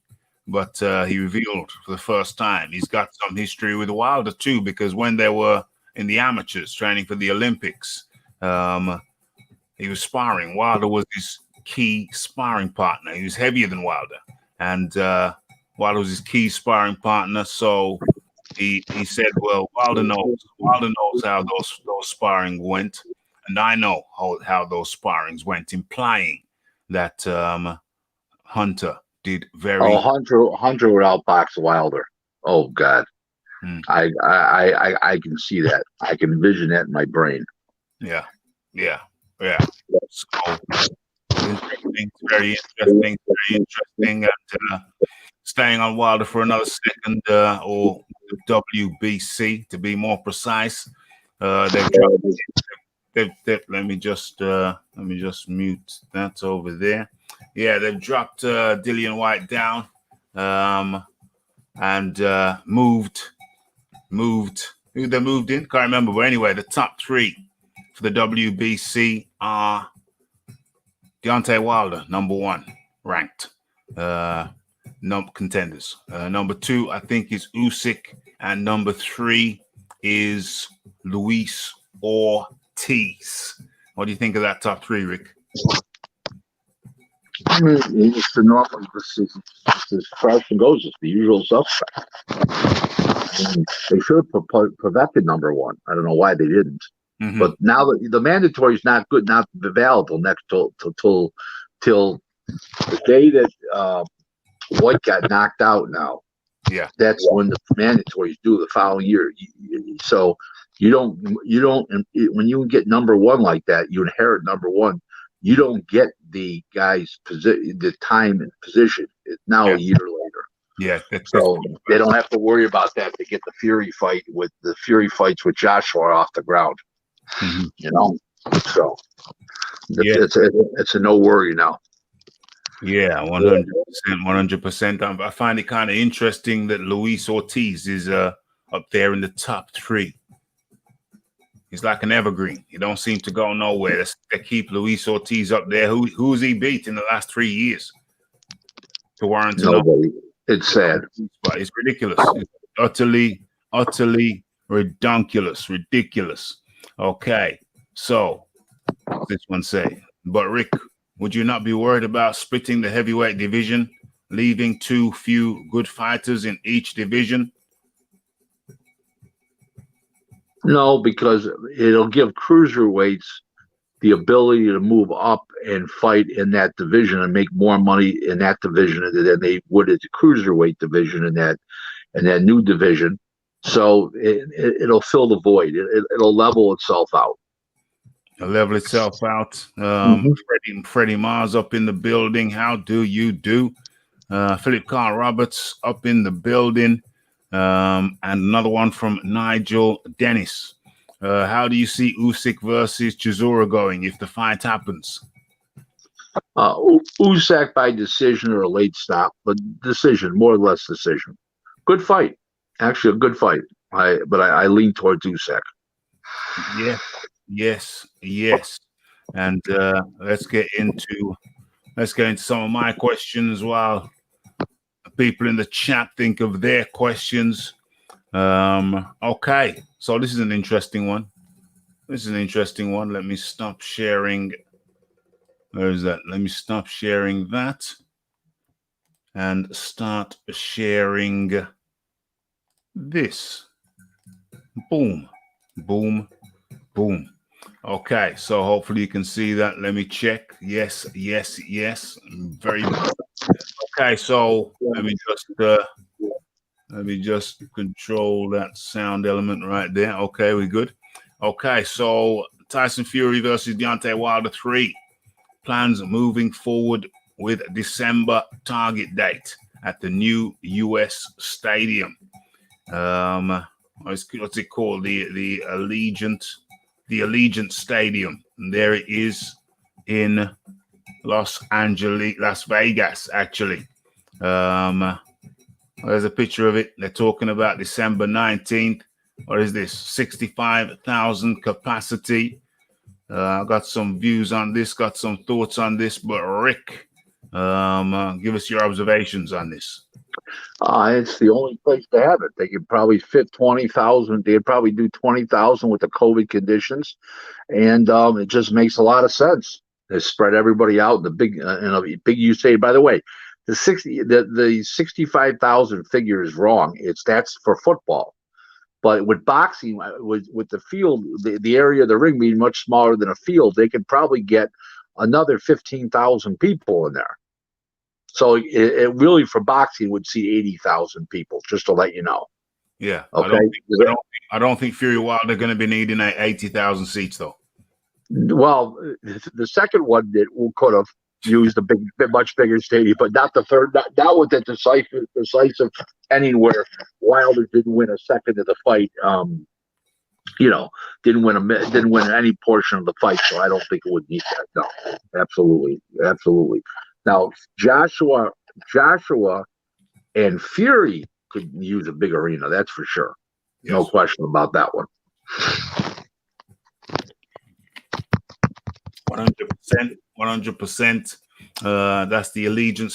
but he revealed for the first time he's got some history with Wilder too, because when they were in the amateurs training for the Olympics, he was sparring. Wilder was his key sparring partner. He was heavier than Wilder, and Wilder was his key sparring partner. So he said, well, Wilder knows how those sparring went, and I know how those sparrings went, implying that Hunter did very. Oh, Hunter would outbox Wilder. Oh God, I can see that. I can envision that in my brain. Yeah. So interesting, very interesting. And staying on Wilder for another second, or WBC to be more precise. Let me just mute that over there. Yeah, they've dropped Dillian White down, and moved. Who they moved in? Can't remember. But anyway, the top 3 for the WBC are Deontay Wilder, number 1 ranked. contenders. Number 2, I think, is Usyk, and number 3 is Luis Ortiz. What do you think of that top 3, Rick? I mean, it's the normal. As far as it goes, it's the usual suspect. I mean, they should have perfected number 1. I don't know why they didn't. Mm-hmm. But now that the mandatory is not good, not available next till the day that White got knocked out. Now, yeah, that's when the mandatories due the following year. So you don't when you get number 1 like that, you inherit number 1. You don't get the guy's position, the time and position. It's now a year later. Yeah. So they don't have to worry about that to get the Fury fights with Joshua off the ground. Mm-hmm. You know, so it's a no worry now. Yeah, 100%. I find it kind of interesting that Luis Ortiz is up there in the top 3. He's like an evergreen. He don't seem to go nowhere. They keep Luis Ortiz up there. Who's he beat in the last 3 years? To warrant nobody. It's sad. But it's ridiculous. It's utterly ridiculous. Okay, so what's this one say? But Rick, would you not be worried about splitting the heavyweight division, leaving too few good fighters in each division? No, because it'll give cruiserweights the ability to move up and fight in that division and make more money in that division than they would at the cruiserweight division in that new division. So it'll fill the void. It'll level itself out. It'll level itself out. Freddie Mars up in the building. How do you do? Philip Carl Roberts up in the building. And another one from Nigel Dennis. How do you see Usyk versus Chisora going if the fight happens? Usyk by decision or a late stop, but decision, more or less decision. Good fight. Actually, a good fight. But I lean towards Usyk. Yeah. Yes. And let's get into some of my questions while people in the chat think of their questions. Okay, so this is an interesting one. Let me stop sharing. Where is that? Let me stop sharing that and start sharing this. Boom. Okay, so hopefully you can see that. Let me check. Yes. Very good. Okay, so let me just control that sound element right there. Okay, we're good. Okay, so Tyson Fury versus Deontay Wilder 3. Plans moving forward with December target date at the new US stadium. What's it called? The Allegiant Stadium. And there it is in Las Vegas, actually. There's a picture of it. They're talking about December 19th. What is this? 65,000 capacity. I got some views on this, got some thoughts on this, but Rick, give us your observations on this. It's the only place to have it. They could probably fit 20,000. They'd probably do 20,000 with the COVID conditions, and it just makes a lot of sense. They spread everybody out in the big USA. By the way, the 65,000 figure is wrong. That's for football. But with boxing, with the field, the area of the ring being much smaller than a field, they could probably get another 15,000 people in there. So it really, for boxing, would see 80,000 people, just to let you know. Yeah. Okay. I don't think Fury Wilder are going to be needing 80,000 seats, though. Well, the second one that could have used a much bigger stadium, but not the third. Not with the decisive ending where Wilder didn't win a second of the fight. Didn't win any portion of the fight, so I don't think it would need that. No, absolutely. Now Joshua and Fury could use a big arena. That's for sure. Yes. No question about that one. 100%. That's the Allegiant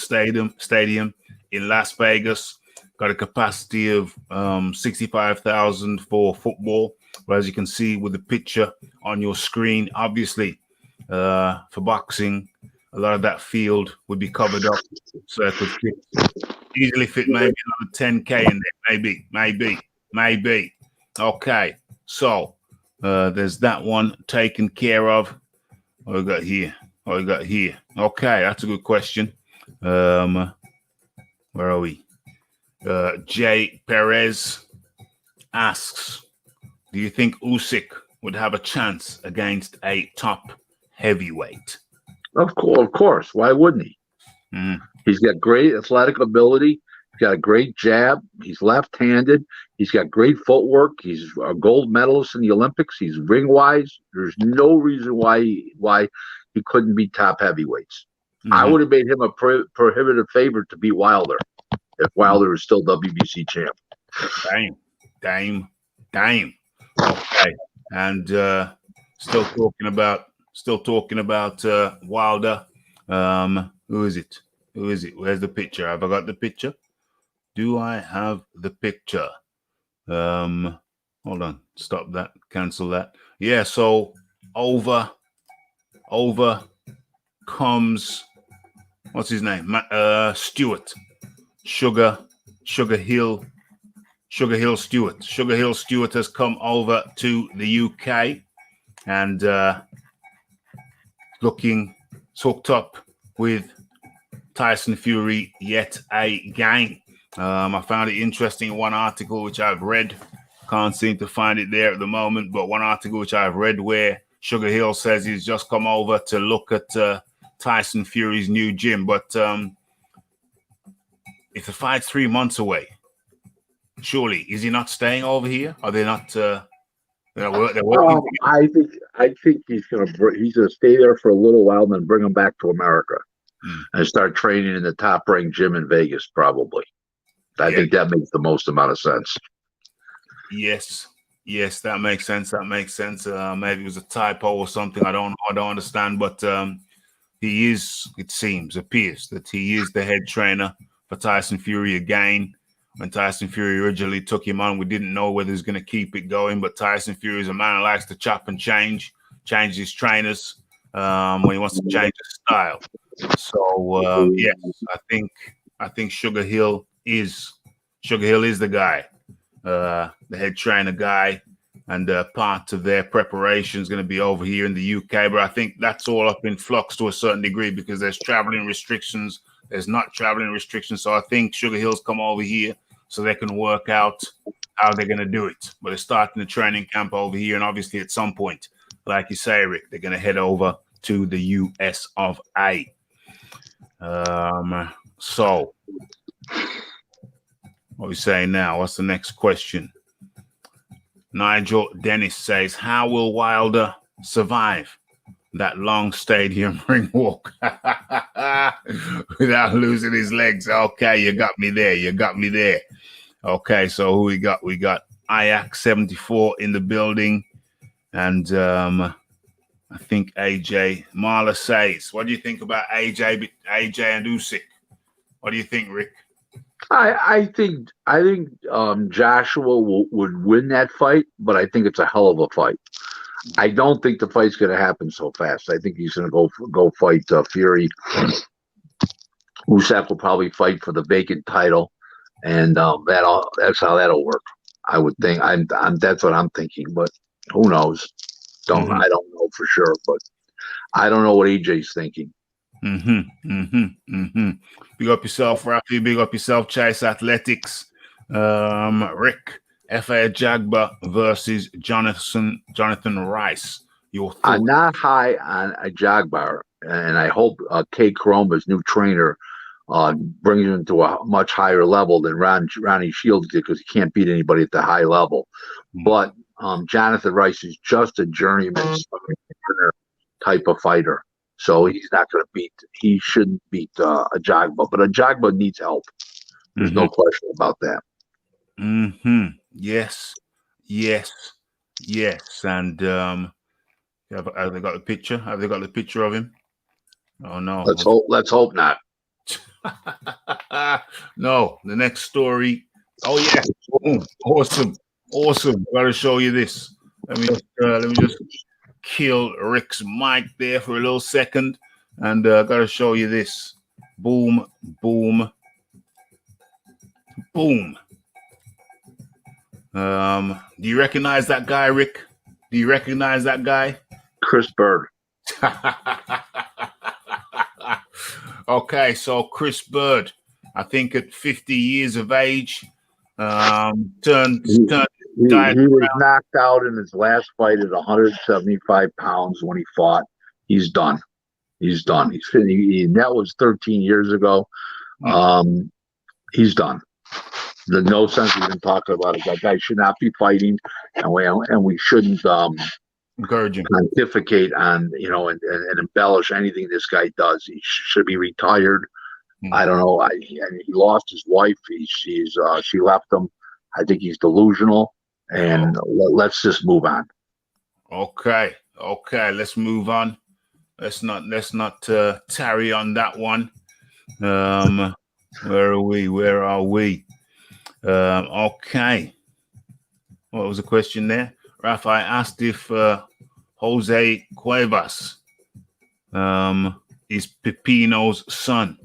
Stadium in Las Vegas. Got a capacity of 65,000 for football. But as you can see with the picture on your screen, obviously for boxing, a lot of that field would be covered up. So it could easily fit maybe another 10K in there. Maybe. Okay. So there's that one taken care of. What we got here? Okay, that's a good question. Where are we? Jay Perez asks, do you think Usyk would have a chance against a top heavyweight? Of course. Why wouldn't he? Mm. He's got great athletic ability. He's got a great jab. He's left-handed. He's got great footwork. He's a gold medalist in the Olympics. He's ring-wise. There's no reason why he couldn't beat top heavyweights. Mm-hmm. I would have made him a prohibitive favorite to beat Wilder if Wilder was still WBC champ. Damn. Okay, and still talking about Wilder. Who is it? Where's the picture? Have I got the picture? Do I have the picture? Hold on. Stop that. Cancel that. Yeah. So over comes, what's his name? Stewart. Sugar Hill Stewart. Sugar Hill Stewart has come over to the UK and looking hooked up with Tyson Fury yet again. I found it interesting in one article which I've read. Can't seem to find it there at the moment, but one article which I've read where Sugar Hill says he's just come over to look at Tyson Fury's new gym. But if the fight's 3 months away, surely is he not staying over here? Are they not? They're working. I think he's gonna stay there for a little while and then bring him back to America and start training in the top-ranked gym in Vegas. Probably, I think that makes the most amount of sense. Yes, that makes sense. Maybe it was a typo or something. I don't understand, but he is. Appears that he is the head trainer for Tyson Fury again. When Tyson Fury originally took him on, we didn't know whether he was going to keep it going. But Tyson Fury is a man who likes to chop and change his trainers when he wants to change his style. So yes, I think Sugar Hill is the guy, the head trainer guy, and part of their preparation is going to be over here in the UK. But I think that's all up in flux to a certain degree because there's traveling restrictions. There's not traveling restrictions. So I think Sugar Hill's come over here so they can work out how they're going to do it. But they're starting the training camp over here. And obviously at some point, like you say, Rick, they're going to head over to the US of A. So what are we saying now? What's the next question? Nigel Dennis says, how will Wilder survive that long stadium ring walk without losing his legs? Okay, you got me there. Okay, so who we got? We got Ayak 74 in the building, and I think AJ Marla says, what do you think about AJ and Usyk? What do you think, Rick? I think Joshua would win that fight, but I think it's a hell of a fight. I don't think the fight's going to happen so fast. I think he's going to go fight Fury. Usyk will probably fight for the vacant title, and that's how that'll work. I would think. That's what I'm thinking, but who knows? I don't know for sure, but I don't know what AJ's thinking. Big up yourself, Rafi. Big up yourself, Chase Athletics. Rick, F.A. Jagba versus Jonathan Rice. Your thoughts? I'm not high on a Jagbar, and I hope Kay Karoma's new trainer brings him to a much higher level than Ronnie Shields did because he can't beat anybody at the high level. But Jonathan Rice is just a journeyman type of fighter. So he's not going to he shouldn't beat Ajagba, but Ajagba needs help. There's no question about that. Yes. And have they got the picture? Have they got the picture of him? Oh no. Let's hope not. No, the next story. Oh yeah. Awesome. Gotta show you this. Let me just kill Rick's mic there for a little second, and gotta show you this. Boom, boom, boom. Do you recognize that guy, Rick? Do you recognize that guy? Chris Bird. Okay, so Chris Bird, I think at 50 years of age, turned He was knocked out in his last fight at 175 pounds when he fought. He's done. He's that was 13 years ago. He's done. There's no sense even talking about it. That guy should not be fighting, and we shouldn't encourage him, pontificate on and embellish anything this guy does. He should be retired. I don't know. He lost his wife. She left him. I think he's delusional, and let's just move on. Okay, let's move on. Let's not tarry on that one. Where are we? Okay. What was the question there? Rafa, I asked if Jose Cuevas is Pepino's son,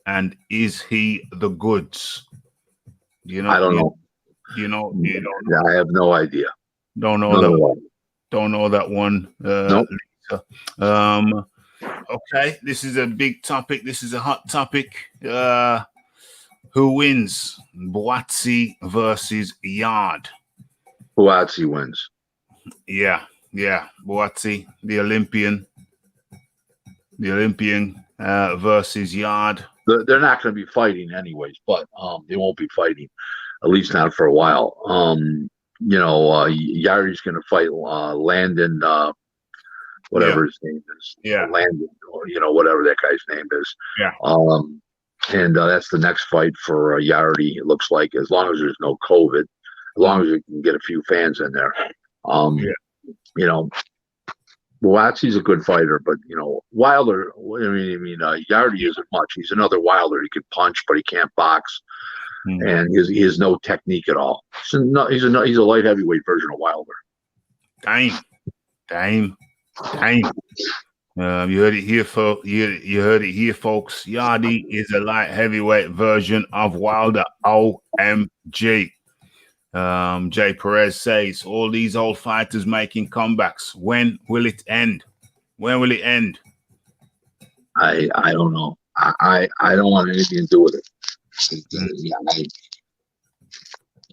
and is he the goods? Do you know? I don't know. You know? I have no idea. Don't know that one. Don't know that one. Nope. Okay, this is a big topic. This is a hot topic. Who wins? Buatsi versus Yard. Buatsi wins. Yeah. Buatsi, the Olympian versus Yard. They're not going to be fighting anyways, but they won't be fighting, at least not for a while. Yari's going to fight Landon, whatever his name is. Yeah. Landon, or whatever that guy's name is. Yeah. And that's the next fight for Yardy. It looks like, as long as there's no COVID, as long as you can get a few fans in there. Buatsi's a good fighter, but Wilder. Yardy isn't much. He's another Wilder. He can punch, but he can't box, and he has no technique at all. So he's a light heavyweight version of Wilder. Damn. You heard it here, folks. You heard it here, folks. Yardy is a light heavyweight version of Wilder. OMG. Jay Perez says, all these old fighters making comebacks. When will it end? I don't know. I don't want anything to do with it.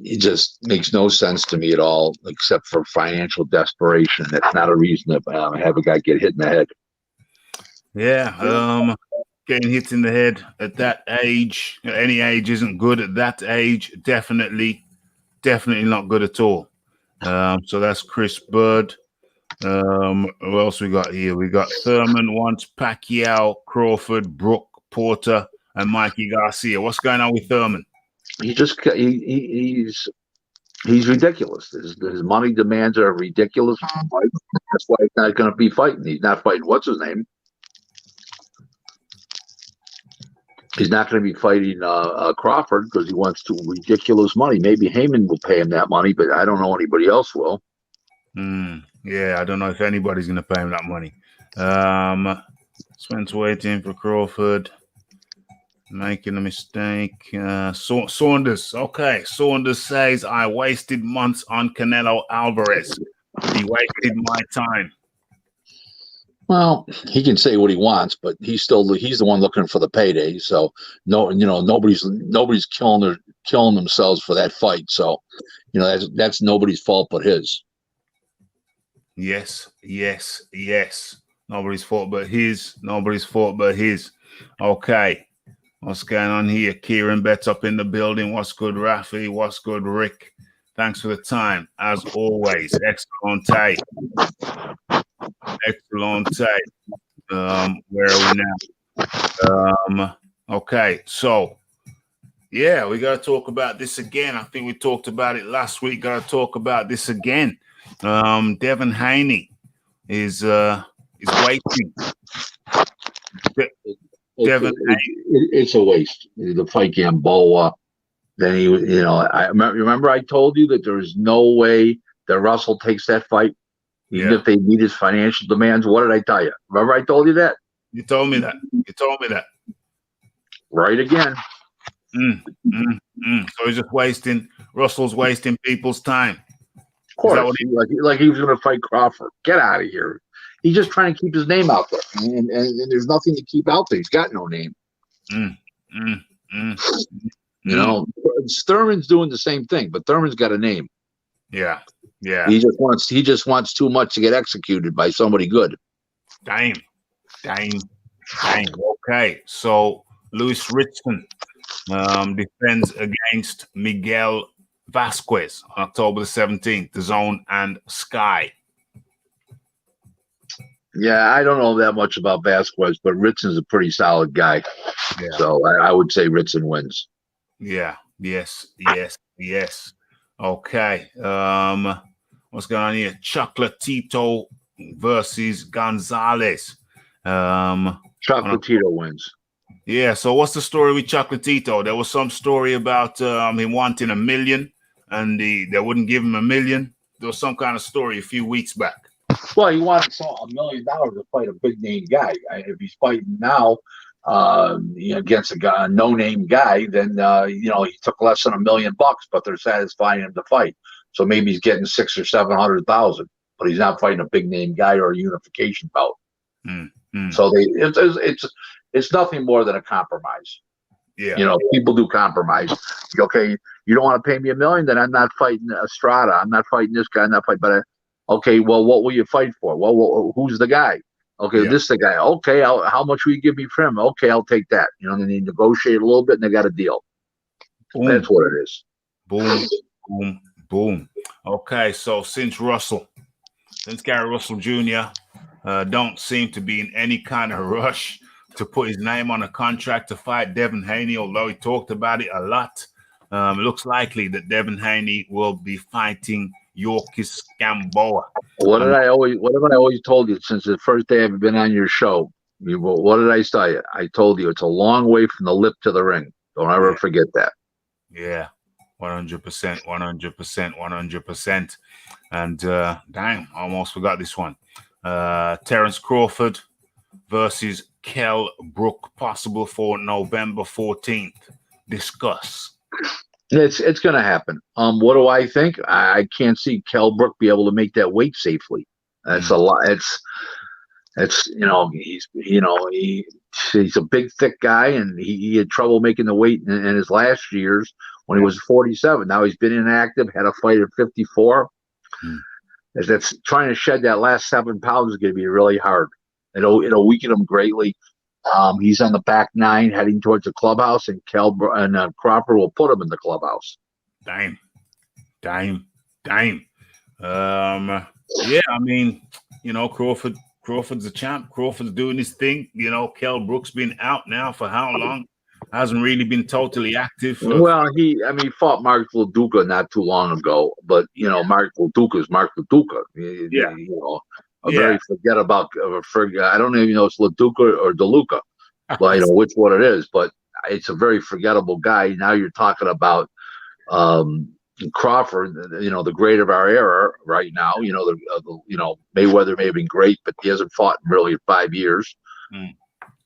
It just makes no sense to me at all, except for financial desperation. That's not a reason to have a guy get hit in the head. Yeah, getting hit in the head at that age, any age isn't good at that age. Definitely not good at all. So that's Chris Bird. Who else we got here? We got Thurman wants Pacquiao, Crawford, Brook, Porter, and Mikey Garcia. What's going on with Thurman? He's ridiculous. His money demands are ridiculous. That's why he's not going to be fighting. He's not fighting what's his name. He's not going to be fighting Crawford because he wants ridiculous money. Maybe Heyman will pay him that money, but I don't know anybody else will. Yeah, I don't know if anybody's going to pay him that money. Spence waiting for Crawford. Making a mistake. Saunders. Okay. Saunders says, I wasted months on Canelo Alvarez. He wasted my time. Well, he can say what he wants, but he's the one looking for the payday. So nobody's killing themselves for that fight. So, that's nobody's fault but his. Yes. Nobody's fault but his. Okay. What's going on here? Kieran Betts up in the building. What's good, Rafi? What's good, Rick? Thanks for the time. As always, excellent tape. Where are we now? Okay, so yeah, we got to talk about this again. I think we talked about it last week. Got to talk about this again. Devin Haney is waiting. Devin. It's a waste. The fight Gamboa. Then he, I remember I told you that there is no way that Russell takes that fight, even if they meet his financial demands. What did I tell you? Remember I told you that? You told me that. Right again. So he's just Russell's wasting people's time. Of course. Like he was going to fight Crawford. Get out of here. He's just trying to keep his name out there. And there's nothing to keep out there. He's got no name. Thurman's doing the same thing, but Thurman's got a name. Yeah. He just wants too much to get executed by somebody good. Dang. Okay, so Luis Richardson defends against Miguel Vasquez on October the 17th, The Zone and Sky. Yeah, I don't know that much about Vasquez, but Ritson's a pretty solid guy. Yeah. So I would say Ritson wins. Yeah. Yes. Okay. What's going on here? Chocolatito versus Gonzalez. Chocolatito wins. Yeah. So what's the story with Chocolatito? There was some story about him wanting $1 million, and they wouldn't give him $1 million. There was some kind of story a few weeks back. Well, he wanted $1 million to fight a big name guy. If he's fighting now against a no-name guy, then he took less than $1 million, but they're satisfying him to fight. So maybe he's getting 600,000 or 700,000, but he's not fighting a big name guy or a unification bout. So it's nothing more than a compromise. Yeah, people do compromise. Okay, you don't want to pay me $1 million, then I'm not fighting Estrada. I'm not fighting this guy. I'm not fighting, but okay, well, what will you fight for? Well, who's the guy? Okay, this is the guy. Okay, how much will you give me for him? Okay, I'll take that. Then they negotiate a little bit and they got a deal. Boom. That's what it is. Boom. Okay, so since Gary Russell Jr. Don't seem to be in any kind of rush to put his name on a contract to fight Devin Haney, although he talked about it a lot. It looks likely that Devin Haney will be fighting Yorkis Gamboa. What have I always told you since the first day I've been on your show? What did I tell you? I told you it's a long way from the lip to the ring. Don't ever forget that. Yeah, 100%. And dang, I almost forgot this one. Terence Crawford versus Kell Brook, possible for November 14th. Discuss. It's going to happen. What do I think? I can't see Kell Brook be able to make that weight safely. That's a lot. He's a big, thick guy, and he had trouble making the weight in his last years when he was 47. Now he's been inactive, had a fight at 54. That's trying to shed that last 7 pounds is going to be really hard. It'll weaken him greatly. He's on the back 9 heading towards the clubhouse, and Crawford will put him in the clubhouse. Damn. Yeah, I mean, Crawford's a champ. Crawford's doing his thing. Kell Brook's been out now for how long? Hasn't really been totally active. He fought Mark Laduca not too long ago, but Mark Laduca is Mark Laduca. Very forget about. I don't even know if it's Laduca or DeLuca, but which one it is. But it's a very forgettable guy. Now you're talking about Crawford, the great of our era right now. Mayweather may have been great, but he hasn't fought in really 5 years.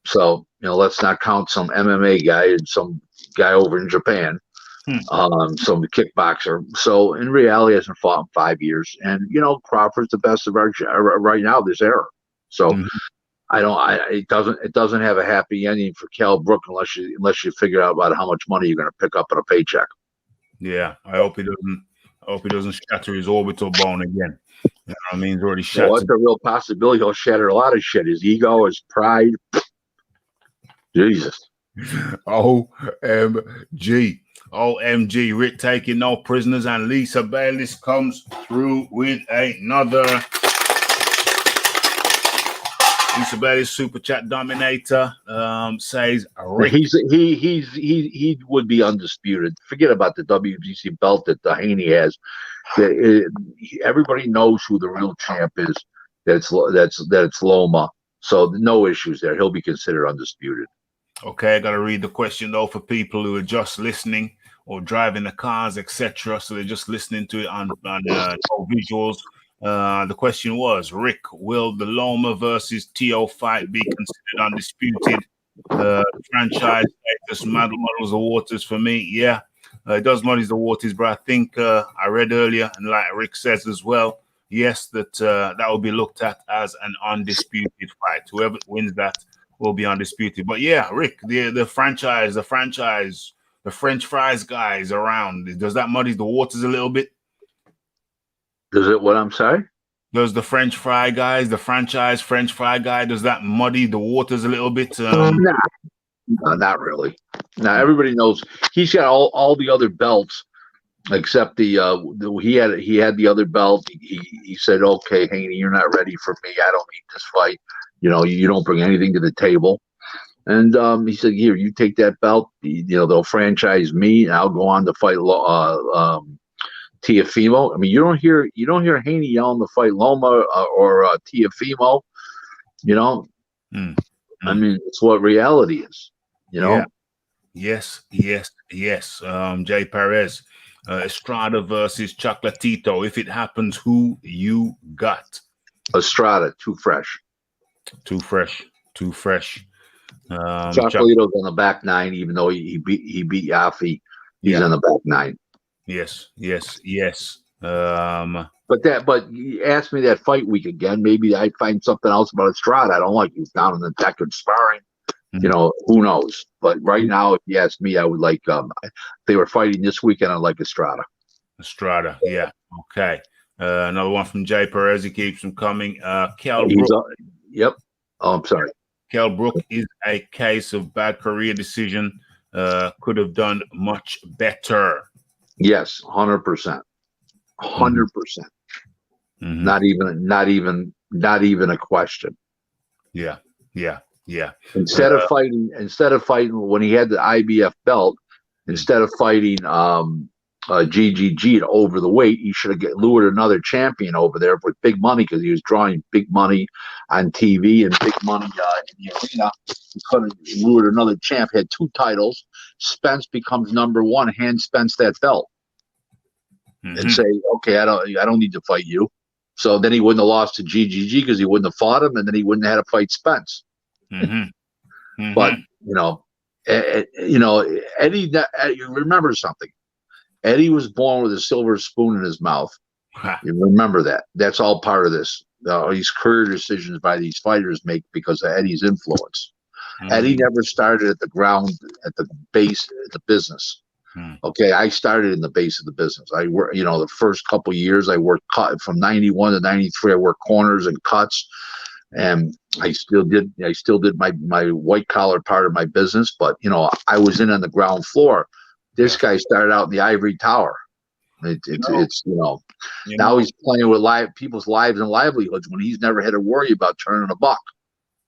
So let's not count some MMA guy and some guy over in Japan, some kickboxer. So in reality, he hasn't fought in 5 years, and Crawford's the best of our right now this era. So it doesn't have a happy ending for Kell Brook unless you figure out about how much money you're going to pick up in a paycheck. Yeah, I hope he doesn't shatter his orbital bone again. He's already shattered. Well, that's a real possibility. He'll shatter a lot of shit. His ego, his pride. Jesus. OMG. Rick taking no prisoners, and Lisa Bayliss comes through with another. Lisa Bayliss, Super Chat Dominator, says Rick. He would be undisputed. Forget about the WBC belt that Haney has. Everybody knows who the real champ is. That's Loma. So no issues there. He'll be considered undisputed. Okay, I got to read the question though for people who are just listening or driving the cars, etc. So they're just listening to it on no visuals. The question was, Rick, will the Loma versus TO fight be considered undisputed? Franchise just muddles the waters for me. Yeah, it does muddy the waters, but I think I read earlier, and like Rick says as well, yes, that that will be looked at as an undisputed fight. Whoever wins that will be undisputed. But yeah, Rick, the franchise, the French fries guys around, does that muddy the waters a little bit? Does it? What? I'm sorry? Does the French fry guys, the franchise French fry guy, does that muddy the waters a little bit? Nah, not really. Now everybody knows he's got all the other belts except he had the other belt. He said, "Okay, Haney, you're not ready for me. I don't need this fight. You know, you don't bring anything to the table." And he said, "Here, you take that belt. You know, they'll franchise me, and I'll go on to fight Teofimo." I mean, you don't hear Haney yelling to fight Loma or Teofimo. You know, I mean, it's what reality is. You know. Yeah. Yes. Jay Perez, Estrada versus Chocolatito. If it happens, who you got? Estrada, too fresh. Chocolatito's on the back nine, even though he beat Yafi. He's on the back nine. Yes. But you ask me that fight week again, maybe I'd find something else about Estrada I don't like. He's down in the deck and sparring. You know, who knows? But right now, if you ask me, I would like they were fighting this weekend. I like Estrada. Yeah. Okay. Another one from Jay Perez. He keeps them coming. Kell Brook. Yep. Oh, I'm sorry. Kell Brook is a case of bad career decision. Could have done much better. Yes, 100%. 100%. Not even a question. Yeah. Instead of fighting when he had the IBF belt, instead of fighting GGG over the weight, he should have lured another champion over there with big money because he was drawing big money on TV and big money in the arena. He could have lured another champ, had 2 titles. Spence becomes number 1, hand Spence that belt, and say, okay, I don't need to fight you. So then he wouldn't have lost to GGG because he wouldn't have fought him, and then he wouldn't have had to fight Spence. But Eddie, you remember something. Eddie was born with a silver spoon in his mouth. You remember that. That's all part of this. These career decisions by these fighters make because of Eddie's influence. Eddie never started at the ground, at the base of the business. Okay, I started in the base of the business. I worked, the first couple of years I worked from 91 to 93. I worked corners and cuts. And I still did my white collar part of my business, but I was in on the ground floor. This guy started out in the ivory tower. Now he's playing with people's lives and livelihoods when he's never had to worry about turning a buck.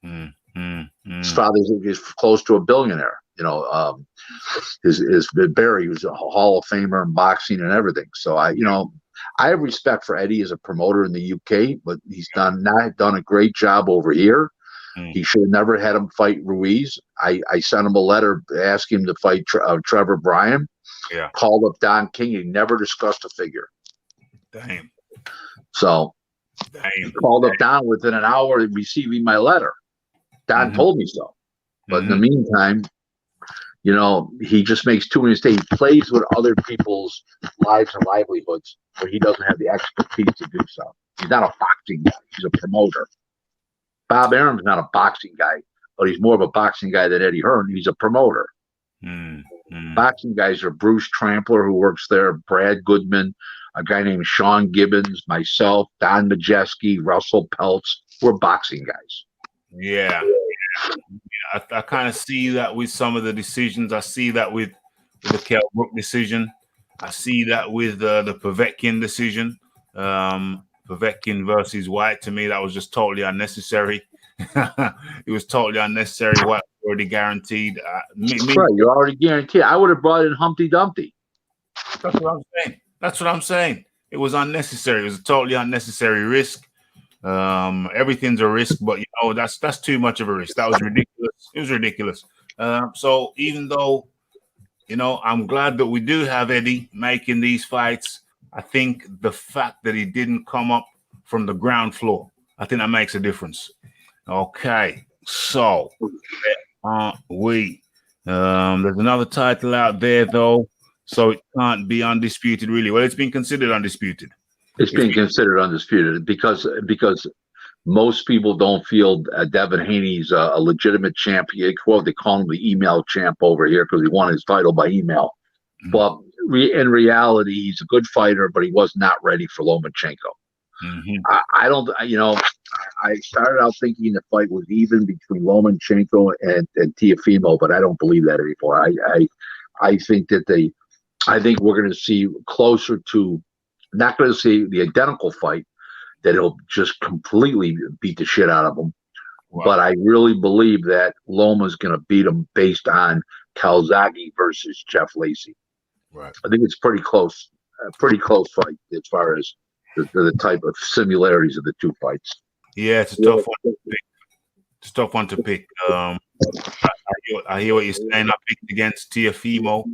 His father is close to a billionaire. His Barry was a Hall of Famer in boxing and everything. So I have respect for Eddie as a promoter in the UK, but he's not done a great job over here. He should have never had him fight Ruiz. I sent him a letter asking him to fight Trevor Bryan. Yeah. Called up Don King. He never discussed a figure. Damn. So he called up Don within an hour of receiving my letter. Don told me so. But in the meantime, he just makes too many mistakes. He plays with other people's lives and livelihoods, but he doesn't have the expertise to do so. He's not a boxing guy. He's a promoter. Bob Arum's not a boxing guy, but he's more of a boxing guy than Eddie Hearn. He's a promoter. Boxing guys are Bruce Trampler, who works there, Brad Goodman, a guy named Sean Gibbons, myself, Don Majeski, Russell Peltz. We're boxing guys. Yeah. I kind of see that with some of the decisions. I see that with the Kell Brook decision. I see that with the Povetkin decision. Povetkin versus White, to me, that was just totally unnecessary. It was totally unnecessary. White already guaranteed. Right, you're already guaranteed. I would have brought in Humpty Dumpty. That's what I'm saying. It was unnecessary. It was a totally unnecessary risk. Everything's a risk, but that's too much of a risk. That was ridiculous. It was ridiculous. So even though I'm glad that we do have Eddie making these fights, I think the fact that he didn't come up from the ground floor, I think that makes a difference. Okay, so we there's another title out there though, so it can't be undisputed really. Well, it's been considered undisputed. It's being considered undisputed because most people don't feel Devin Haney's a legitimate champ. They call him the email champ over here because he won his title by email. Mm-hmm. But in reality, he's a good fighter, but he was not ready for Lomachenko. Mm-hmm. I don't, I started out thinking the fight was even between Lomachenko and Teofimo, but I don't believe that anymore. I think that I think we're going to see closer to, not going to see the identical fight, that he'll just completely beat the shit out of him. Wow. But I really believe that Loma's going to beat him based on Calzaghe versus Jeff Lacey. Right. I think it's pretty close fight as far as the type of similarities of the two fights. Yeah, it's a tough one to pick. It's a tough one to pick. I hear what you're saying. I picked against Teofimo.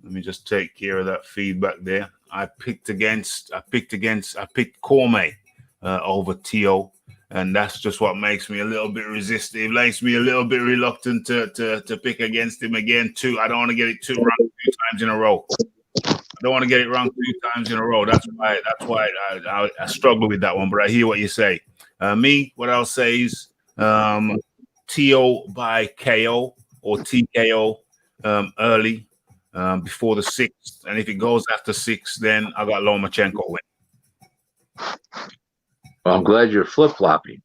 Let me just take care of that feedback there. I picked Cormier over Teo, and that's just what makes me a little bit resistive, makes me a little bit reluctant to pick against him again too. I don't want to get it wrong 2 times in a row. That's why I struggle with that one, but I hear what you say. What I'll say is Teo by KO or TKO early. Before the 6th, and if it goes after 6, then I got Lomachenko win. Well, I'm glad you're flip-flopping.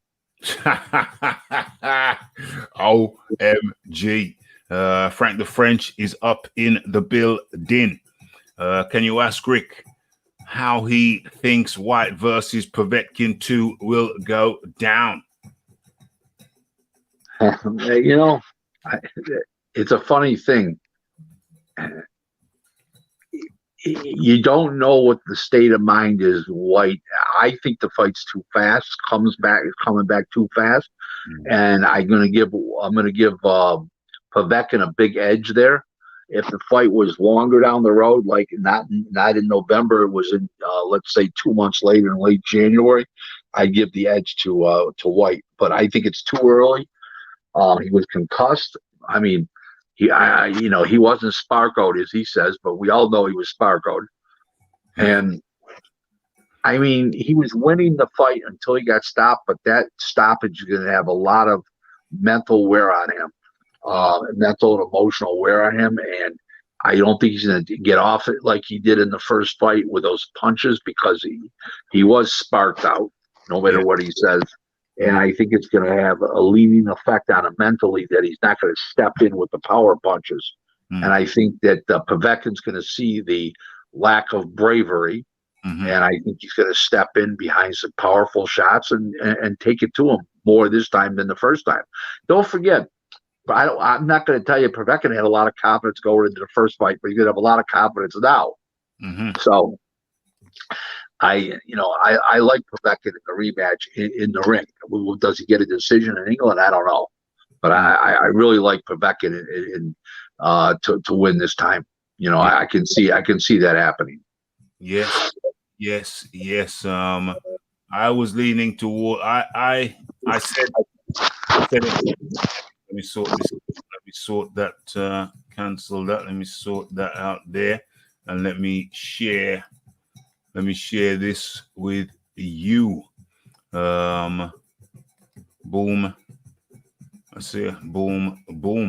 OMG. Frank the French is up in the building. Can you ask Rick how he thinks White versus Povetkin 2 will go down? It's a funny thing. You don't know what the state of mind is. White, I think the fight's too fast. Coming back too fast, and I'm gonna give Povetkin a big edge there. If the fight was longer down the road, like not in November, it was in let's say 2 months later in late January, I'd give the edge to White. But I think it's too early. He was concussed. I mean. He wasn't sparkoed, as he says, but we all know he was sparkoed. And I mean, he was winning the fight until he got stopped, but that stoppage is going to have a lot of mental wear on him, mental and emotional wear on him. And I don't think he's going to get off it like he did in the first fight with those punches, because he was sparked out, no matter what he says. And I think it's going to have a leading effect on him mentally, that he's not going to step in with the power punches. And I think that Povetkin's going to see the lack of bravery, and I think he's going to step in behind some powerful shots and take it to him more this time than the first time. Don't forget, I'm not going to tell you Povetkin had a lot of confidence going into the first fight, but he's going to have a lot of confidence now. So I like Povetkin in the rematch in the ring. Does he get a decision in England? I don't know, but I really like Povetkin to win this time. I can see that happening. Yes. I was leaning toward. I said. Let me sort this. Let me sort that. Cancel that. Let me sort that out there, and let me share. Let me share this with you. Boom. Let's see. Boom.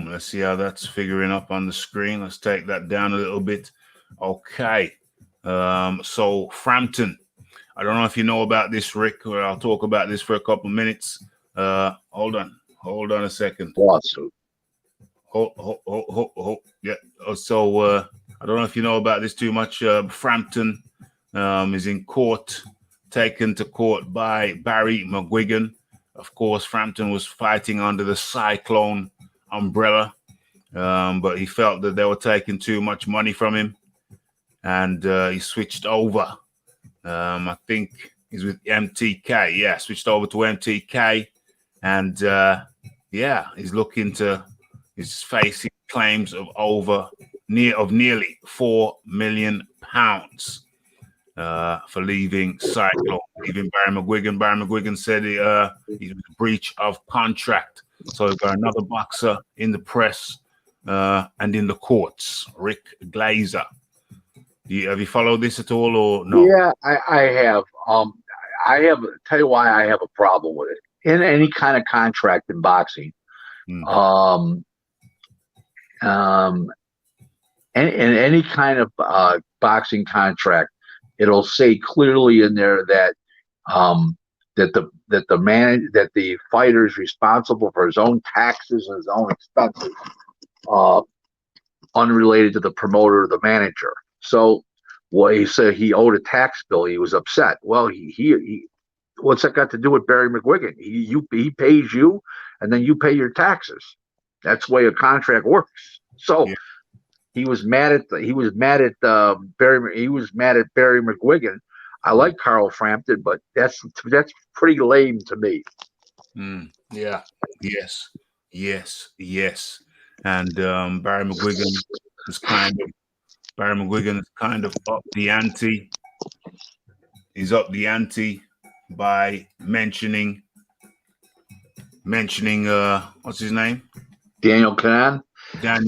Let's see how that's figuring up on the screen. Let's take that down a little bit. Okay. So Frampton. I don't know if you know about this, Rick, or I'll talk about this for a couple of minutes. Hold on a second. Lawsuit. Yeah. So I don't know if you know about this too much. Frampton is in court, taken to court by Barry McGuigan. Of course, Frampton was fighting under the Cyclone umbrella, but he felt that they were taking too much money from him, and he switched over. I think He's with MTK. Yeah, switched over to MTK, and he's looking to. He's facing claims of nearly £4 million for leaving Cyclone, leaving Barry McGuigan. Barry McGuigan said he's a breach of contract. So we've got another boxer in the press and in the courts, Rick Glaser. Have you followed this at all or no? Yeah, I have. Tell you why I have a problem with it. In any kind of contract in boxing, in any kind of boxing contract, it'll say clearly in there that that the fighter is responsible for his own taxes and his own expenses, unrelated to the promoter or the manager. So, well, he said he owed a tax bill. He was upset. Well, he what's that got to do with Barry McGuigan? He pays you, and then you pay your taxes. That's the way a contract works. So. Yeah. He was mad at Barry McGuigan. I like Carl Frampton, but that's pretty lame to me. Yeah. Yes. And Barry McGuigan is kind of up the ante. He's up the ante by mentioning what's his name? Daniel Kahn. I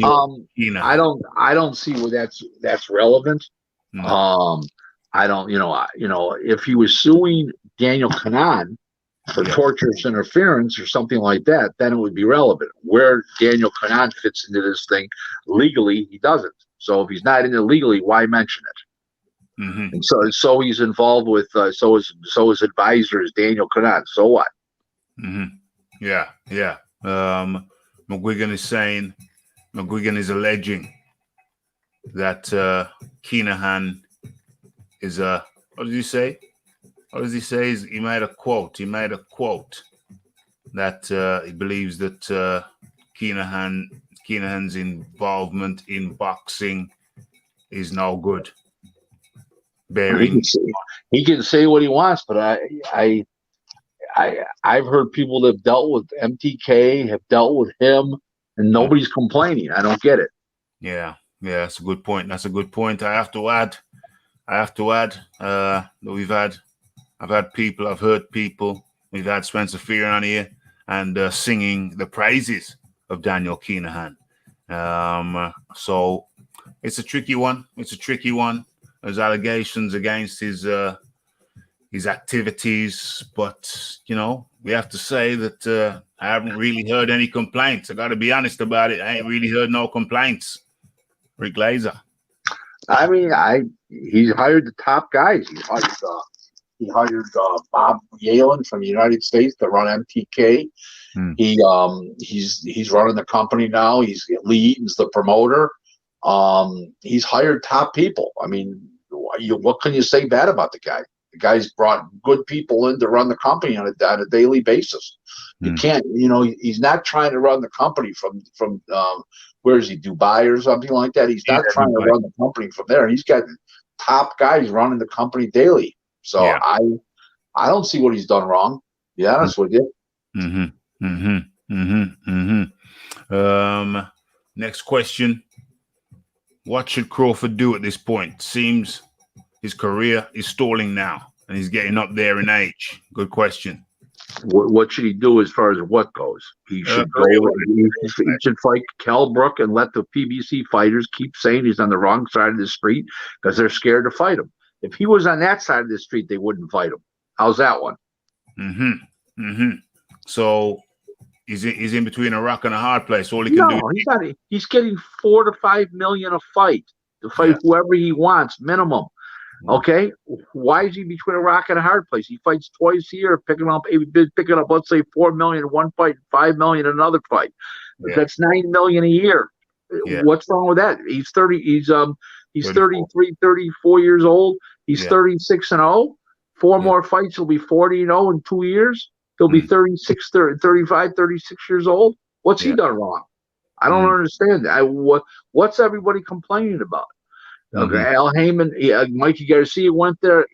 don't see where that's relevant. I don't, if he was suing Daniel Kahn for torturous interference or something like that, then it would be relevant. Where Daniel Kahn fits into this thing legally, he doesn't. So if he's not in it legally, why mention it? And so he's involved with so his advisor is Daniel Kahn. So what? Yeah. McGuigan is alleging that Kinahan is a. What did he say? What does he say? He made a quote. That he believes that Kinahan's involvement in boxing is no good. He can say what he wants, but I've heard people that have dealt with MTK have dealt with him. And nobody's complaining. I don't get it. Yeah, that's a good point. I have to add that I've heard people. We've had Spencer Fear on here and singing the praises of Daniel Kinahan. So it's a tricky one. There's allegations against his activities, but we have to say that I haven't really heard any complaints. I got to be honest about it. I ain't really heard no complaints. Rick Glaser. I mean, he's hired the top guys. He hired Bob Yalen from the United States to run MTK. He's running the company now. He's the promoter. He's hired top people. I mean, what can you say bad about the guy? The guy's brought good people in to run the company on a daily basis. You can't, he's not trying to run the company from where is he, Dubai or something like that? He's not trying to run the company from there. He's got top guys running the company daily. So I don't see what he's done wrong, to be honest with you. Next question. What should Crawford do at this point? Seems his career is stalling now, and he's getting up there in age. Good question. What should he do as far as what goes? He should he should fight Kell Brook and let the PBC fighters keep saying he's on the wrong side of the street because they're scared to fight him. If he was on that side of the street, they wouldn't fight him. How's that one? So he's in between a rock and a hard place. All he can do. He's not. He's getting $4 to $5 million a fight to fight whoever he wants, minimum. Okay, why is he between a rock and a hard place? He fights twice a year, picking up, let's say, $4 million in one fight, $5 million in another fight. That's $9 million a year. What's wrong with that? He's 30. He's 33, 34 years old. He's 36-0. Four more fights. He'll be 40-0 in 2 years. He'll be 35, 36 years old. What's he done wrong? I don't understand that. What's everybody complaining about? Okay, Al Heyman, Mikey Garcia went there.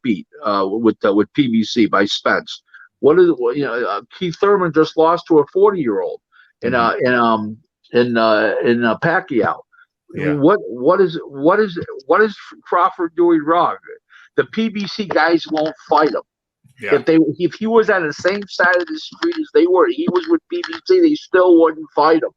beat with PBC by Spence. What is Keith Thurman just lost to a 40-year-old in Pacquiao. Yeah. What is Crawford doing wrong? The PBC guys won't fight him. Yeah. If he was on the same side of the street as they were, he was with PBC, they still wouldn't fight him.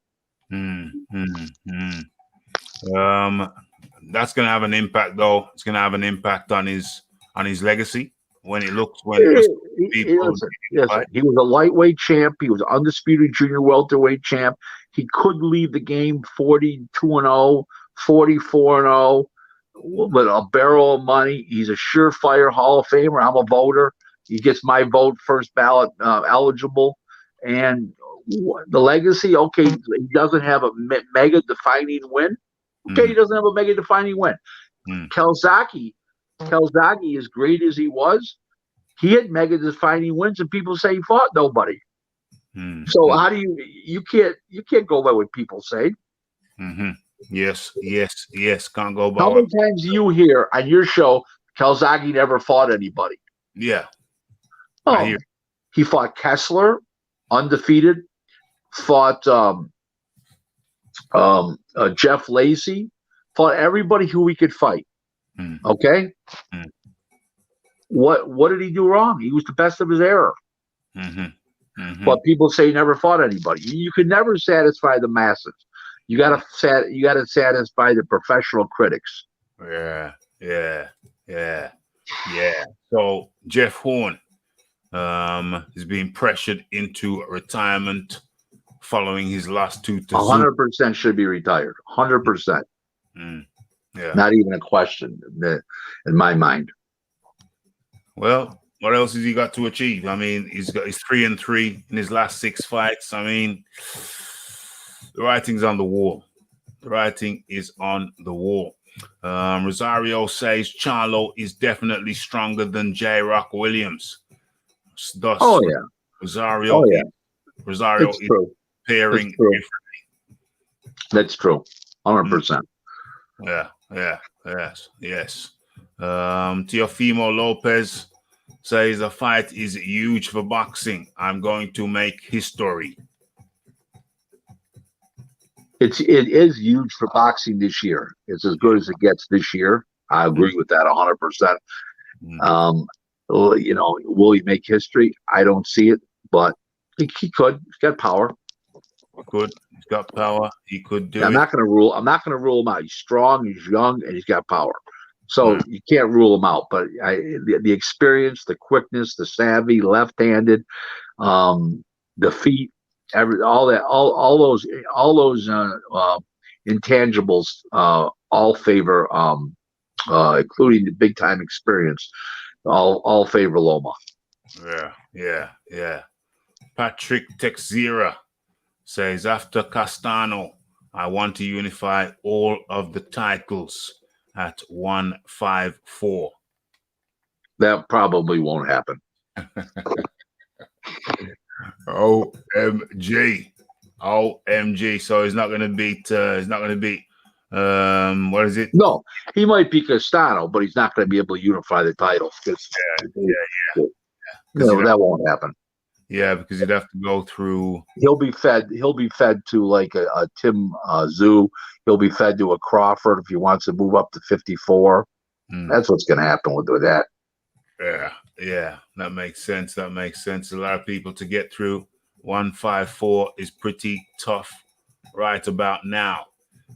That's gonna have an impact, though. It's gonna have an impact on his legacy when he was a lightweight champ. He was undisputed junior welterweight champ. He could leave the game 42-0, 44-0 with a barrel of money. He's a surefire Hall of Famer. I'm a voter. He gets my vote, first ballot eligible. And the legacy, okay, he doesn't have a mega defining win. Okay, he doesn't have a mega defining win. Calzaghe, as great as he was, he had mega defining wins, and people say he fought nobody. So how do you can't go by what people say. Yes. Can't go by. How many times do you hear on your show Calzaghe never fought anybody? Yeah. Oh, he fought Kessler, undefeated. Fought Jeff Lacey. Fought everybody who he could fight. Okay. What did he do wrong? He was the best of his era. But people say he never fought anybody. You can never satisfy the masses. You gotta satisfy the professional critics. Yeah. So Jeff Horn is being pressured into retirement following his last two. 100% should be retired. 100%. Yeah. Not even a question in my mind. Well, what else has he got to achieve? I mean, he's 3-3 in his last 6 fights. I mean, the writing's on the wall. The writing is on the wall. Rosario says Charlo is definitely stronger than J. Rock Williams. Thus, Rosario is pairing differently. That's true. 100%. Yes. Teofimo Lopez says the fight is huge for boxing. I'm going to make history. It is huge for boxing this year. It's as good as it gets this year. I agree with that 100%. Will he make history? I don't see it, but he could. He's got power. Good. He's got power. He could do it. I'm not going to rule him out. He's strong. He's young, and he's got power. So you can't rule him out. But the experience, the quickness, the savvy, left-handed, the feet, all those intangibles all favor, including the big-time experience, all favor Loma. Yeah. Patrick Texera says, after Castano, I want to unify all of the titles at 154. That probably won't happen. OMG. So he's not going to beat. What is it? No, he might beat Castano, but he's not going to be able to unify the titles. That won't happen. Yeah, because he'd have to go through. He'll be fed to like a Tim Zhu. He'll be fed to a Crawford if he wants to move up to 54. That's what's going to happen with that. Yeah, that makes sense. A lot of people to get through. 154 is pretty tough right about now.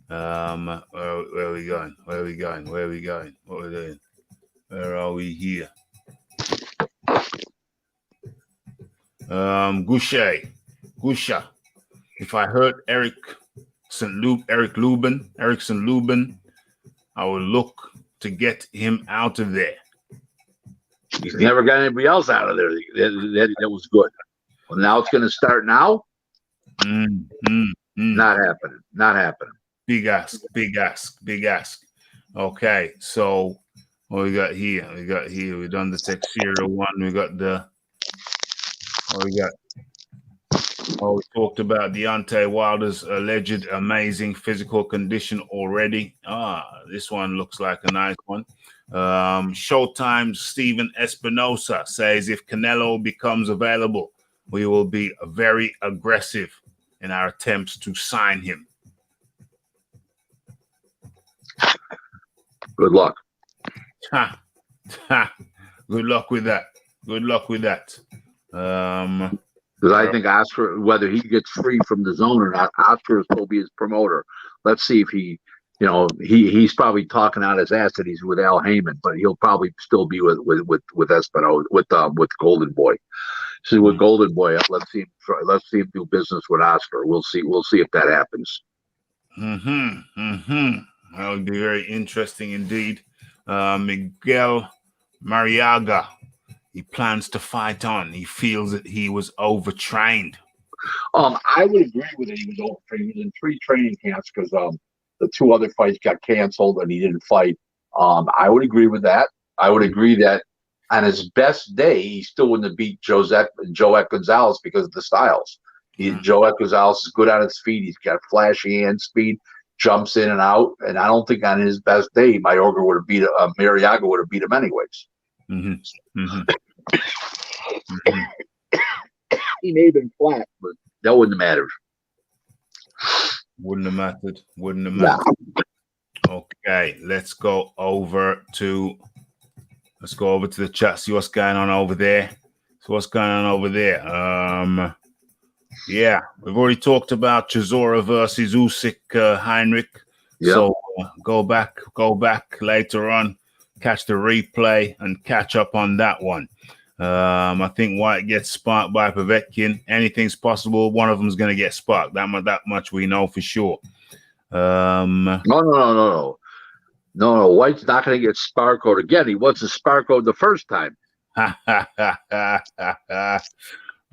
Where are we going? What are we doing? Where are we here? Gusha. If I hurt Erickson Lubin, I will look to get him out of there. He's never got anybody else out of there. That was good. Well, now it's going to start now. Not happening. Big ask. Okay, so what we got here? We've done the Texera one. We got the. We talked about Deontay Wilder's alleged amazing physical condition already. This one looks like a nice one. Showtime's Steven Espinosa says if Canelo becomes available, we will be very aggressive in our attempts to sign him. Good luck. Ha, ha. Good luck with that. Good luck with that. Because I think Oscar, whether he gets free from the zone or not, Oscar will be his promoter. Let's see if he, he's probably talking out his ass that he's with Al Heyman, but he'll probably still be with Espino, with Golden Boy. See, with Golden Boy, let's see him do business with Oscar. We'll see if that happens. That would be very interesting indeed. Miguel Mariaga, he plans to fight on. He feels that he was overtrained. I would agree with it. He was overtrained. He was in 3 training camps because the 2 other fights got canceled and he didn't fight. I would agree with that. I would agree that on his best day, he still wouldn't have beat Joet Gonzalez because of the styles. Joet Gonzalez is good on his feet. He's got flashy hand speed, jumps in and out. And I don't think on his best day, Mariaga would have beat him anyways. He may have been flat, but that wouldn't have mattered. Wouldn't have mattered. Okay, let's go over to the chat. See what's going on over there. Yeah, we've already talked about Chisora versus Usyk, Heinrich. Yep. So go back later on, catch the replay and catch up on that one. I think White gets sparked by Povetkin. Anything's possible. One of them is going to get sparked. That much we know for sure. No. White's not going to get sparkled again. He wasn't sparkled the first time.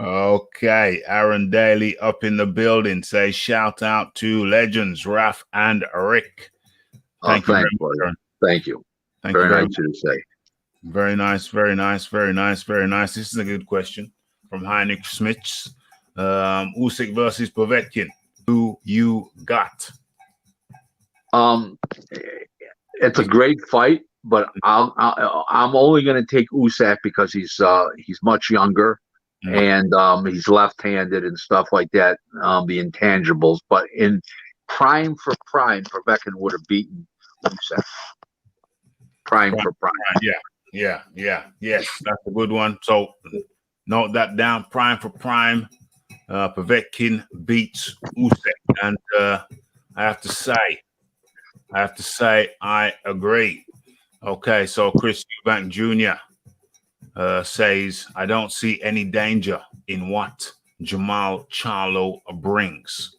Okay, Aaron Daly up in the building. Say shout out to legends Raf and Rick. Thank you. Thank you. Very nice to say. Very nice. This is a good question from Heinrich Smits. Usyk versus Povetkin. Who you got? It's a great fight, but I'm only going to take Usyk because he's much younger and he's left-handed and stuff like that. The intangibles, but in prime, Povetkin would have beaten Usyk. Prime for prime. Yeah. Yes, that's a good one. So note that down. Prime for prime. Povetkin beats Usyk, and I have to say, I agree. Okay, so Chris Eubank Jr. Says, I don't see any danger in what Jamal Charlo brings.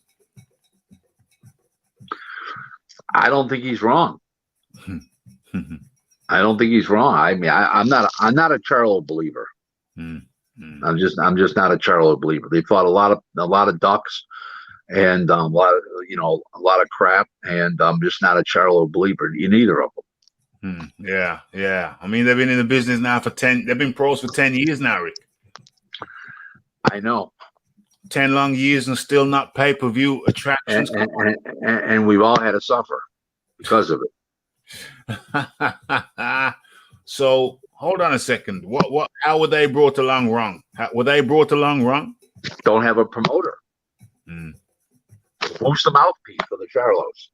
I don't think he's wrong. I don't think he's wrong. I mean, I'm not a Charlo believer. I'm just not a Charlo believer. They fought a lot of ducks and a lot of crap, and I'm just not a Charlo believer in either of them. Yeah. I mean, they've been in the business now they've been pros for 10 years now, Rick. I know. 10 long years and still not pay-per-view attractions. And we've all had to suffer because of it. So hold on a second. How were they brought along wrong? Were they brought along wrong? Don't have a promoter. Who's the mouthpiece for the Charlos?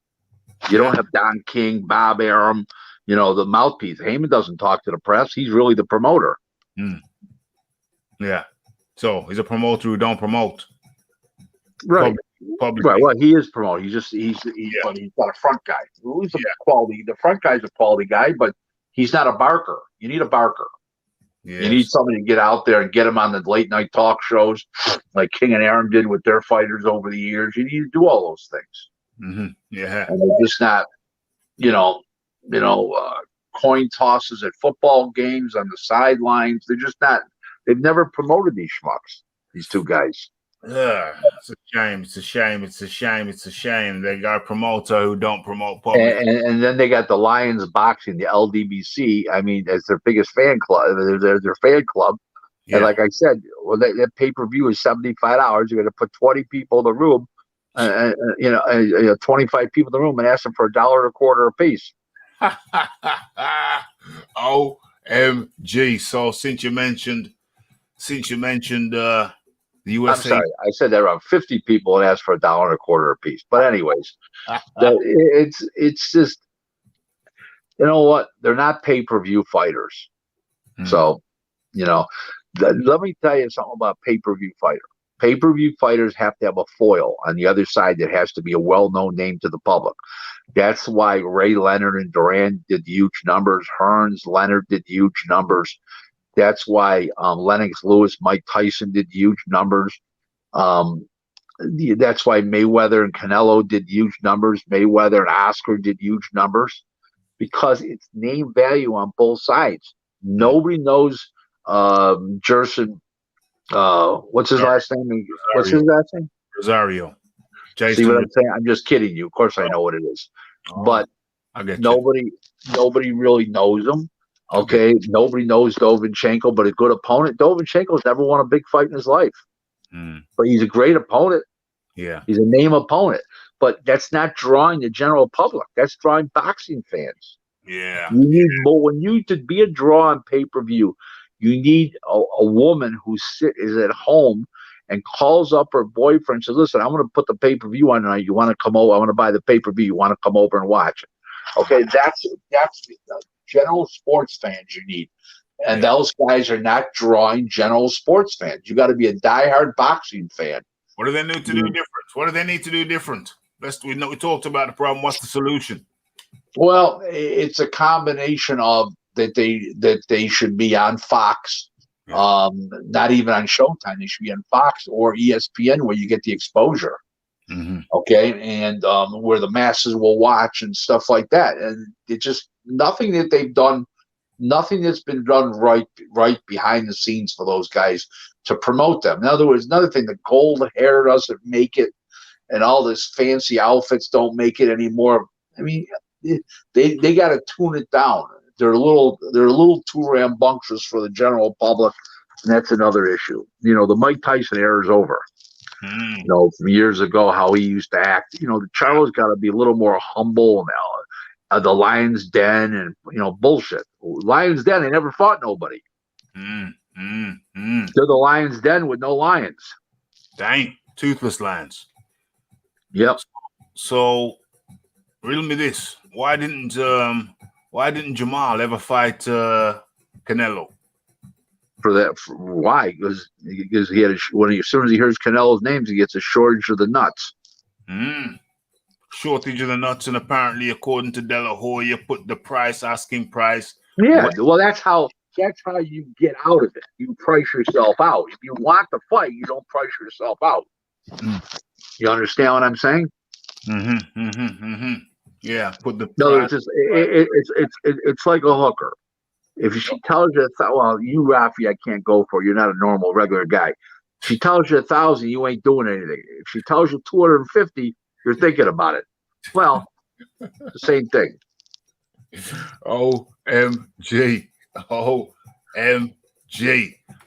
You don't have Don King, Bob Arum, the mouthpiece. Heyman doesn't talk to the press. He's really the promoter. Yeah. So he's a promoter who don't promote. Right. Right. Well, he is promoting. But he's not a front guy. Who's the quality? The front guy's a quality guy, but he's not a barker. You need a barker. Yes. You need somebody to get out there and get him on the late night talk shows, like King and Aaron did with their fighters over the years. You need to do all those things. Yeah. And they're just not, coin tosses at football games on the sidelines. They're just not. They've never promoted these schmucks. These two guys. It's a shame. They got a promoter who don't promote public. And then they got the Lions Boxing, the LDBC. I mean, as their biggest fan club, their fan club. Yeah. And like I said, that pay-per-view is $75. You're going to put 20 people in the room, 25 people in the room, and ask them for $1.25 a piece. OMG. So since you mentioned the I'm USA, sorry, I said that around 50 people and asked for $1.25 a piece. But anyways, it's just, you know what? They're not pay-per-view fighters. So, let me tell you something about pay-per-view fighter. Pay-per-view fighters have to have a foil on the other side that has to be a well-known name to the public. That's why Ray Leonard and Duran did huge numbers. Hearns, Leonard did huge numbers. That's why Lennox Lewis, Mike Tyson did huge numbers. That's why Mayweather and Canelo did huge numbers. Mayweather and Oscar did huge numbers because it's name value on both sides. Nobody knows Jerson. What's his last name? What's his last name? Rosario. Jason. See what I'm saying? I'm just kidding you. Of course, I know what it is, but nobody really knows him. Okay, nobody knows Dovinchenko, but a good opponent. Dovinchenko's never won a big fight in his life, but he's a great opponent. Yeah, he's a name opponent, but that's not drawing the general public. That's drawing boxing fans. Yeah, you need more when you to be a draw on pay-per-view. You need a woman who is at home and calls up her boyfriend and says, listen, I'm going to put the pay-per-view on tonight. You want to come over? I want to buy the pay-per-view. You want to come over and watch it? Okay, that's the general sports fans you need. And those guys are not drawing general sports fans. You got to be a diehard boxing fan. What do they need to do different? What do they need to do different? We talked about the problem. What's the solution? Well, it's a combination of that they should be on Fox, not even on Showtime. They should be on Fox or ESPN where you get the exposure. Okay, and where the masses will watch and stuff like that. And it's just nothing that they've done, nothing that's been done right behind the scenes for those guys to promote them. In other words, another thing, the gold hair doesn't make it, and all this fancy outfits don't make it anymore. I mean, they got to tune it down. They're a little too rambunctious for the general public, and that's another issue. The Mike Tyson era is over. From years ago, how he used to act. The Charlo's got to be a little more humble now. The Lion's Den and bullshit. Lion's Den, they never fought nobody. They're the Lion's Den with no lions. Dang, toothless lions. Yep. So, riddle me this: why didn't Jamal ever fight Canelo? Why? Because he had as soon as he hears Canelo's names, he gets a shortage of the nuts. Shortage of the nuts, and apparently, according to De La Hoya, put the asking price. Yeah, well, that's how you get out of it. You price yourself out. If you want the fight, you don't price yourself out. You understand what I'm saying? Yeah, put the. No, it's like a hooker. If she tells you, well, you, Rafi, I can't go for. You're not a normal, regular guy. If she tells you 1,000, you ain't doing anything. If she tells you 250, you're thinking about it. Well, the same thing. OMG.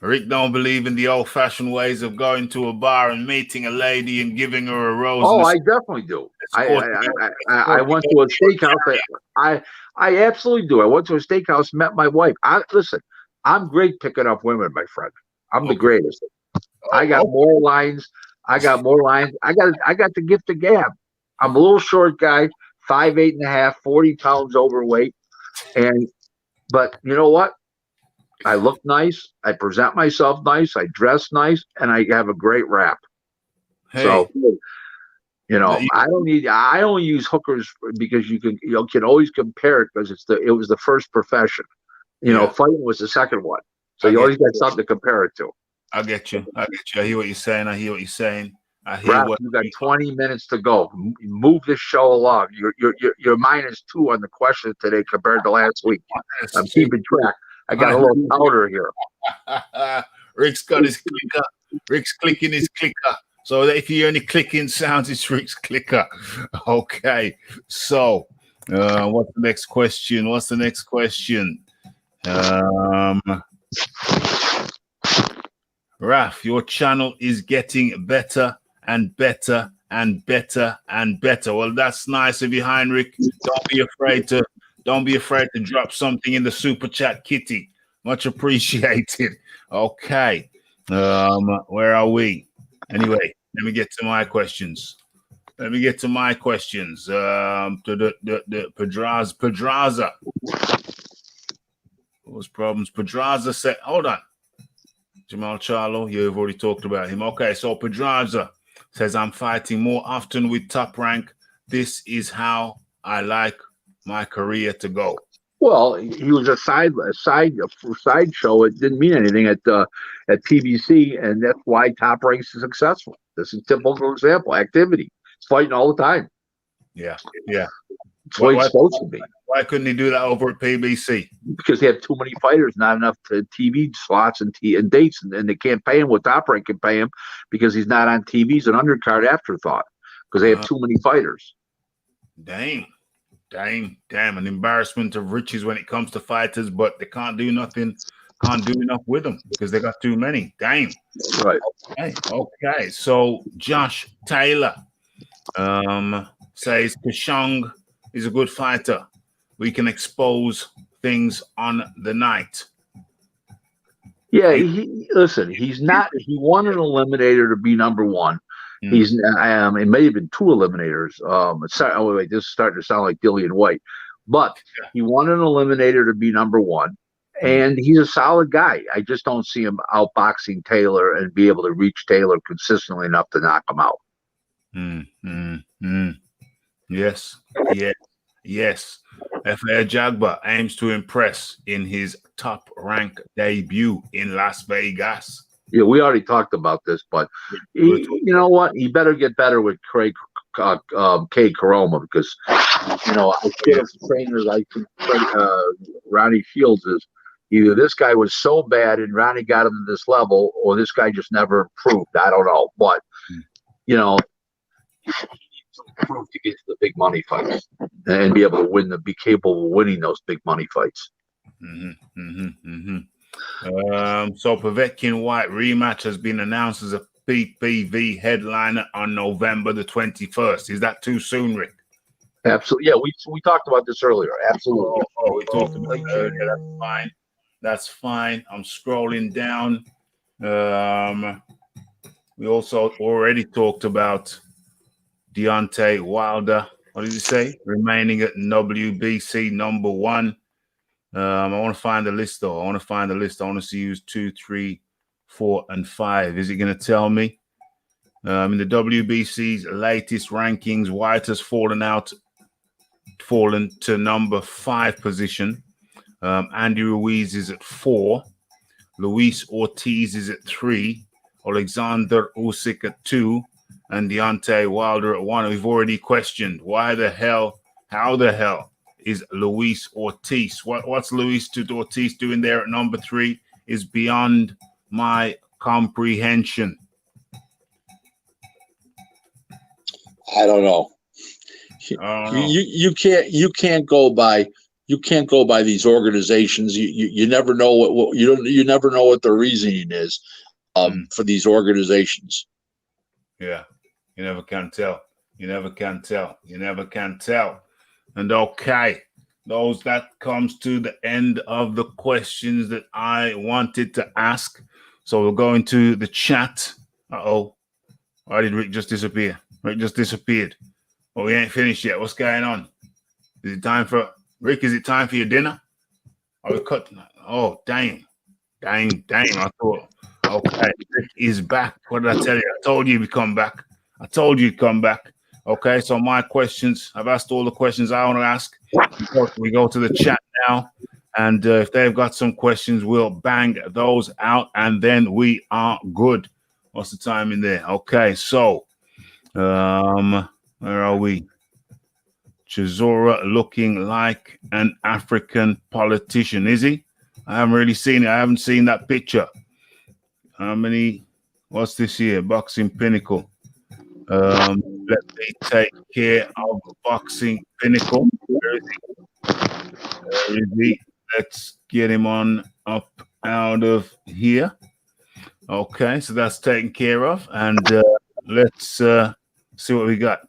Rick don't believe in the old-fashioned ways of going to a bar and meeting a lady and giving her a rose. Oh, I definitely do. I went to a steakhouse. I absolutely do. I went to a steakhouse, met my wife. Listen, I'm great picking up women, my friend. I'm the greatest. I got more lines. I got the gift of gab. I'm a little short guy, 5'8.5", 40 pounds overweight. But you know what? I look nice. I present myself nice. I dress nice, and I have a great rap. Hey. So, I don't use hookers because you can always compare it because it was the first profession. Fighting was the second one. So you always got something to compare it to. I get you. I hear what you're saying. Ralph, you got 20 minutes to go. Move this show along. You're -2 on the question today compared to last week. I'm keeping track. I got a little powder here. Rick's got his clicker. Rick's clicking his clicker. So if you hear any clicking sounds, it's Rick's clicker. Okay. So, what's the next question? Raf, your channel is getting better and better and better and better. Well, that's nice of you, Heinrich. Don't be afraid Don't be afraid to drop something in the super chat, Kitty. Much appreciated. Okay. Where are we? Anyway, let me get to my questions. To the Pedraza. What's problems? Pedraza said, hold on. Jamal Charlo, you've already talked about him. Okay, so Pedraza says, I'm fighting more often with Top Rank. This is how I like my career to go. Well, he was a sideshow. It didn't mean anything at PBC, and that's why Top Rank's is successful. This is a typical example. Activity. He's fighting all the time. Yeah. It's what he's supposed to be. Why couldn't he do that over at PBC? Because they have too many fighters, not enough TV slots and dates, and they can't pay him what Top Rank can pay him because he's not on TV. He's an undercard afterthought because they have too many fighters. Damn, an embarrassment of riches when it comes to fighters, but they can't do nothing, can't do enough with them because they got too many. Damn. Right. Okay. So Josh Taylor says Kashong is a good fighter. We can expose things on the night. Yeah, listen, he's not. He won an eliminator to be number one. He's it may have been two eliminators. This is starting to sound like Dillian White, but he won an eliminator to be number one, and he's a solid guy. I just don't see him outboxing Taylor and be able to reach Taylor consistently enough to knock him out. Yes. F.A. Jagba aims to impress in his Top Rank debut in Las Vegas. Yeah, we already talked about this, but you know what? He better get better with Cade Karoma because, I feel as trainers like Ronnie Shields is either this guy was so bad and Ronnie got him to this level, or this guy just never improved. I don't know, but he needs to improve to get to the big money fights and be able to be capable of winning those big money fights. So Povetkin White rematch has been announced as a PPV headliner on November the 21st. Is that too soon, Rick? Absolutely. Yeah, we talked about this earlier. Absolutely. We talked about it earlier. That's fine. I'm scrolling down. We also already talked about Deontay Wilder. What did he say? Remaining at WBC number one. I want to find the list, though. I want to see who's 2, 3, 4, and 5. Is it going to tell me? In the WBC's latest rankings, White has fallen to number 5 position. Andy Ruiz is at 4. Luis Ortiz is at 3. Alexander Usyk at 2. And Deontay Wilder at 1. We've already questioned how the hell is Luis Ortiz? What's Luis Ortiz doing there at number 3 is beyond my comprehension. I don't know. You can't go by these organizations. You never know what you never know what the reasoning is for these organizations. Yeah, you never can tell. And okay, that comes to the end of the questions that I wanted to ask. So we'll go into the chat. Why did Rick just disappear? Rick just disappeared. Well, we ain't finished yet. What's going on? Is it time for your dinner? Are we cut? Oh, dang. I thought, okay, Rick is back. What did I tell you? I told you he'd come back. Okay, so my questions, I've asked all the questions I want to ask. We go to the chat now, and if they've got some questions, we'll bang those out, and then we are good. What's the time in there? Okay, so where are we? Chisora looking like an African politician, is he? I haven't really seen it. I haven't seen that picture. How many? What's this here? Boxing Pinnacle. Let me take care of Boxing Pinnacle. Where is he? Let's get him on up out of here. Okay, so that's taken care of. And let's see what we got.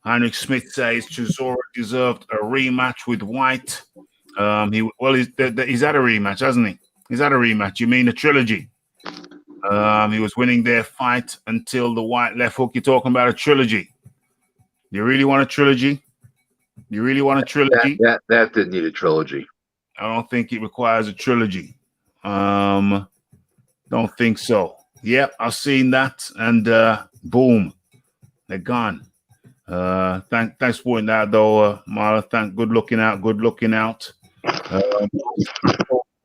Heinrich Smith says Chisora deserved a rematch with White. He's had a rematch, hasn't he? He's had a rematch. You mean a trilogy? He was winning their fight until the White left hook. You're talking about a trilogy. You really want a trilogy? You really want a trilogy? That didn't need a trilogy. I don't think it requires a trilogy. Don't think so. Yep, I've seen that, and boom, they're gone. Thanks for pointing that though, Marla. Good looking out.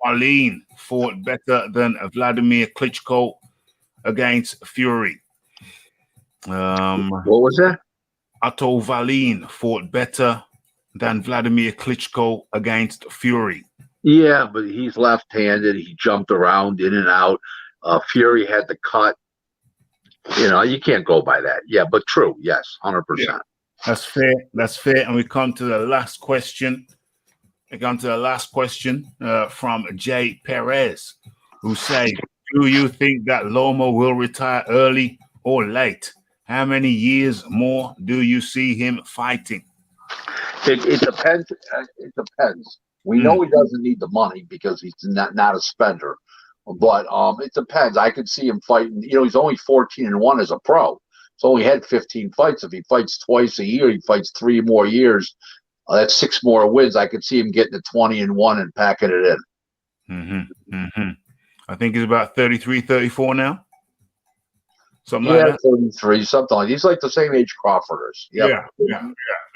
Wallin fought better than Vladimir Klitschko against Fury. What was that? Otto Wallin fought better than Vladimir Klitschko against Fury. Yeah, but he's left-handed. He jumped around in and out. Fury had the cut. You can't go by that. Yeah, but true. Yes, 100%. Yeah, that's fair. And we come to the last question. From Jay Perez, who say, do you think that Loma will retire early or late? How many years more do you see him fighting? It depends. It depends. We know he doesn't need the money because he's not a spender. But it depends. I could see him fighting. He's only 14-1 as a pro. He's only had 15 fights. If he fights twice a year, he fights 3 more years. That's 6 more wins. I could see him getting to 20-1 and packing it in. I think he's about 33, 34 now. Something like that. 33, something like that. He's like the same age Crawford is. Yep.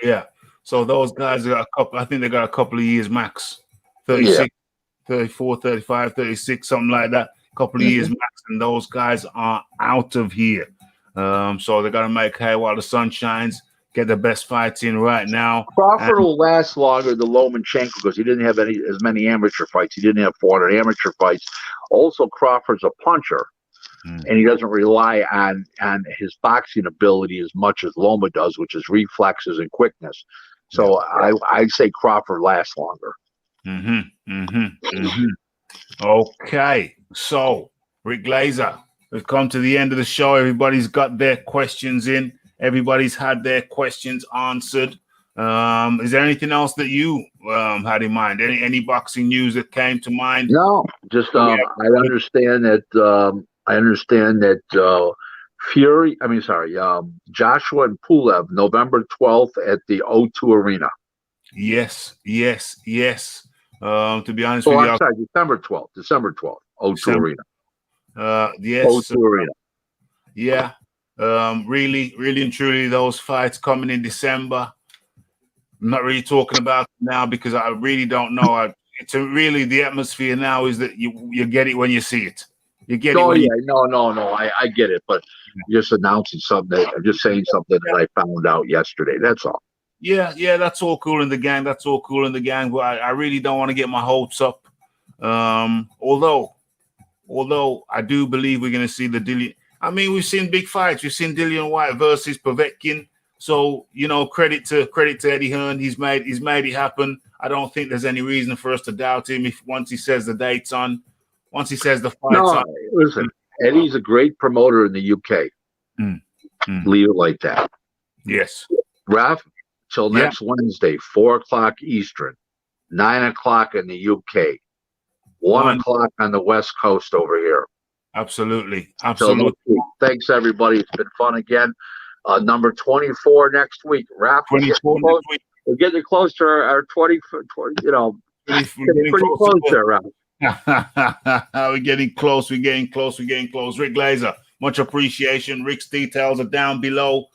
Yeah. So those guys got I think they got a couple of years max. 36, 34, 35, 36, something like that. A couple of years max, and those guys are out of here. So they got to make hay while the sun shines. Get the best fights in right now. Crawford will last longer than Lomachenko because he didn't have as many amateur fights. He didn't have 400 amateur fights. Also, Crawford's a puncher, and he doesn't rely on his boxing ability as much as Loma does, which is reflexes and quickness. So I'd say Crawford lasts longer. Okay, so Rick Glaser, we've come to the end of the show. Everybody's got their questions in. Everybody's had their questions answered. Is there anything else that you had in mind? Any boxing news that came to mind? No, just I understand that Joshua and Pulev, November 12th at the O2 Arena. Yes. To be honest with you, I'm sorry, December 12th, O2 Arena. Yes, O2 Arena. Yeah. Really and truly, those fights coming in December. I'm not really talking about it now because I really don't know. It's really the atmosphere now is that you get it when you see it. You get it. No. I get it, but just announcing something. I'm just saying something that I found out yesterday. That's all. Yeah. That's all cool in the gang. But I really don't want to get my hopes up. Although I do believe we're going to see the Dillian. I mean, we've seen big fights. We've seen Dillian White versus Povetkin. So, credit to Eddie Hearn. He's made it happen. I don't think there's any reason for us to doubt him once he says the date's on, once he says the fight's on. Listen, Eddie's a great promoter in the UK. Leave it like that. Yes. Raf, till next Wednesday, 4:00 Eastern, 9:00 in the UK, 1:00 on the West Coast over here. Absolutely. Thanks, everybody. It's been fun again. Number 24 next week. Raf, 24 next week. We're getting close to our 20. Pretty close there, Raf. We're getting close. Rick Glaser, much appreciation. Rick's details are down below.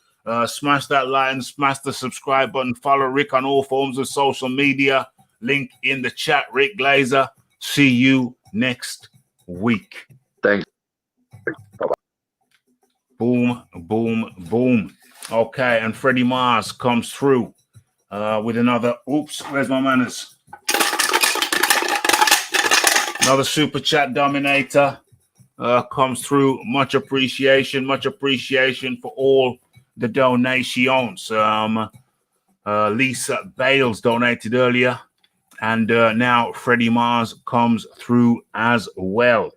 Smash that like and smash the subscribe button. Follow Rick on all forms of social media. Link in the chat. Rick Glaser. See you next week. Thanks. Bye-bye. Boom. Okay, and Freddie Mars comes through with another. Oops, where's my manners? Another super chat dominator comes through. Much appreciation for all the donations. Lisa Bales donated earlier, and now Freddie Mars comes through as well.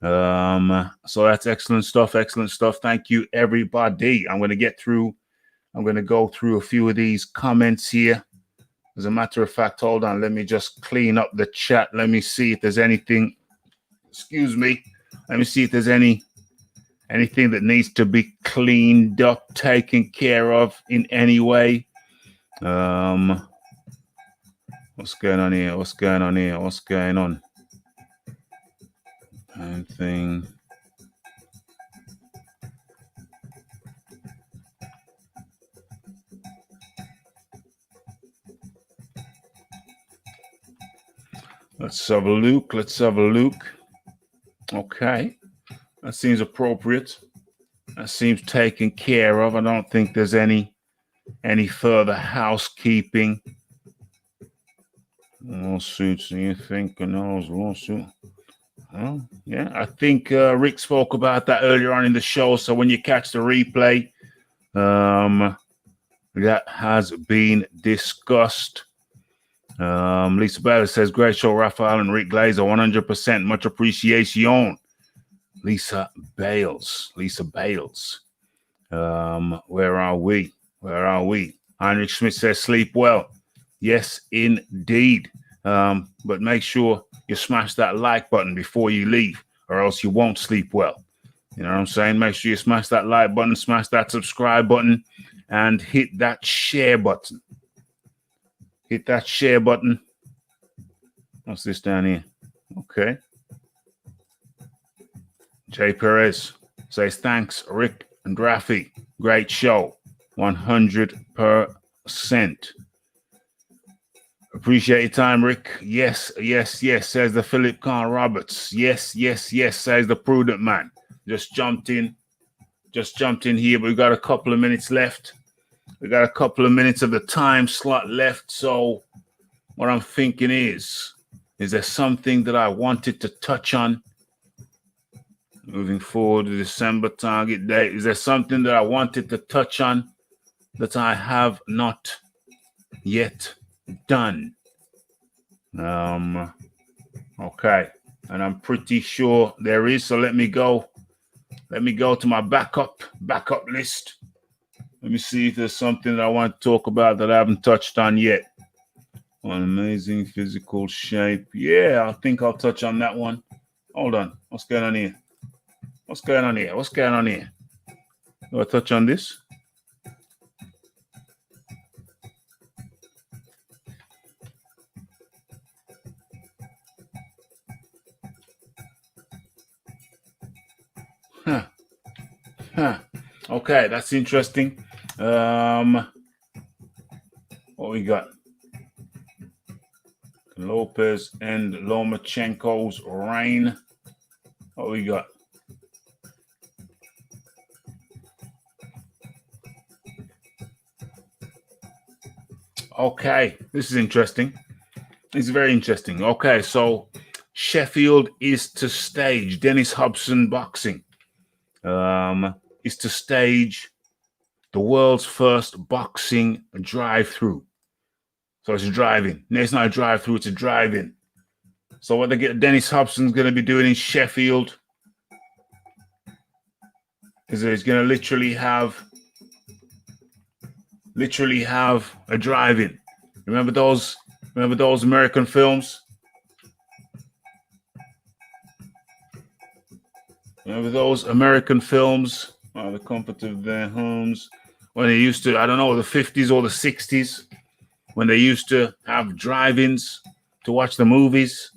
So that's excellent stuff. Thank you, everybody. I'm going to get through I'm going to go through a few of these comments here. As a matter of fact, hold on. Let me just clean up the chat. Let me see if there's anything. Excuse me. Let me see if there's anything that needs to be cleaned up, taken care of in any way. What's going on here? What's going on here? What's going on? Anything? Let's have a look. Let's have a look. Okay. That seems appropriate. That seems taken care of. I don't think there's any further housekeeping. Lawsuits, you think Canelo's lawsuit? Oh, yeah, I think Rick spoke about that earlier on in the show. So when you catch the replay, that has been discussed. Lisa Bailey says, great show, Raphael and Rick Glaser, 100%. Much appreciation. Lisa Bales. Where are we? Heinrich Smith says, sleep well. Yes, indeed. But make sure you smash that like button before you leave, or else you won't sleep well. You know what I'm saying? Make sure you smash that like button, smash that subscribe button, and hit that share button. Hit that share button. What's this down here? Okay. Jay Perez says, thanks, Rick and Rafi. Great show. 100%. Appreciate your time, Rick. Yes, says the Philip Carr Roberts. Yes, says the prudent man. Just jumped in here, but we've got a couple of minutes left. We got a couple of minutes of the time slot left. So what I'm thinking is there something that I wanted to touch on moving forward to December target date? Is there something that I wanted to touch on that I have not yet done? Okay. And I'm pretty sure there is. So let me go to my backup list. Let me see if there's something that I want to talk about that I haven't touched on yet. On amazing physical shape. Yeah, I think I'll touch on that one. Hold on. What's going on here? Do I touch on this? Okay, that's interesting. What we got? Lopez and Lomachenko's reign. What we got? Okay, this is interesting. It's very interesting. Okay, so Sheffield is to stage Dennis Hobson Boxing. Is to stage the world's first boxing drive-through. So it's a drive-in. No, it's not a drive-through, it's a drive-in. So what Dennis Hobson's going to be doing in Sheffield is that he's going to literally have a drive-in. Remember those American films? Remember those American films? The comfort of their homes. When they used to, I don't know, the 50s or the 60s, when they used to have drive-ins to watch the movies.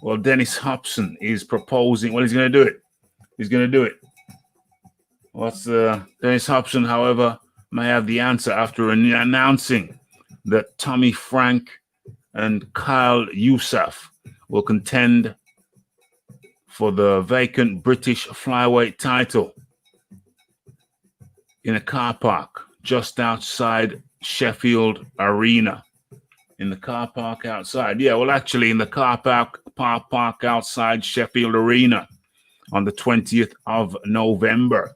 Well, Dennis Hobson is proposing, well, he's going to do it. Dennis Hobson, however, may have the answer after announcing that Tommy Frank and Kyle Yousaf will contend for the vacant British flyweight title in a car park just outside Sheffield Arena. In the car park outside. Yeah, well, actually in the car park outside Sheffield Arena on the 20th of November.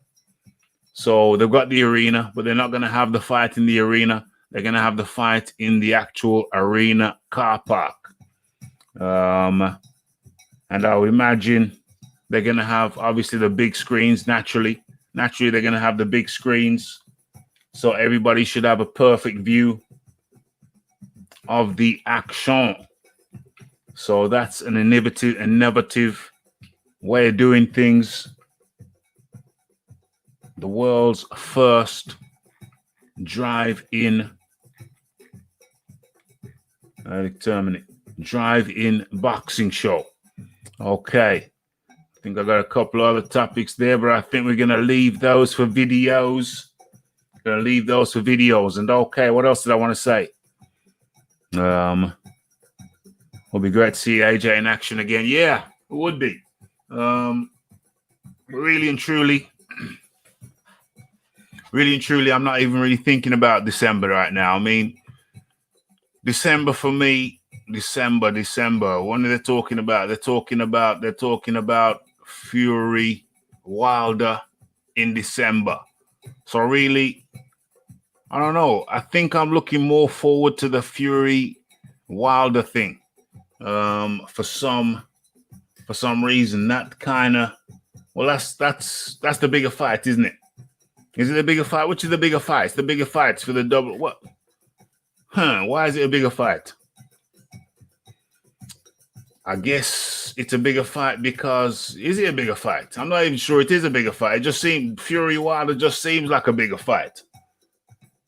So they've got the arena, but they're not going to have the fight in the arena. They're going to have the fight in the actual arena car park. And I would imagine they're going to have, obviously, the big screens, naturally. Naturally, they're going to have the big screens So everybody should have a perfect view of the action. So that's an innovative way of doing things. The world's first drive-in boxing show. Okay. I think I got a couple other topics there, but I think we're going to leave those for videos. And okay, what else did I want to say? It'll be great to see AJ in action again. Yeah, it would be. Really and truly, I'm not even really thinking about December right now. I mean, December for me, December. What are they talking about? They're talking about Fury Wilder in December. So really, I don't know. I think I'm looking more forward to the Fury Wilder thing. For some reason, that kind of, well, that's the bigger fight, isn't it? Is it a bigger fight? Which is the bigger fight? It's the bigger fights for the double. What? Why is it a bigger fight? I guess it's a bigger fight because, is it a bigger fight? I'm not even sure it is a bigger fight. It just seems, Fury Wilder just seems like a bigger fight.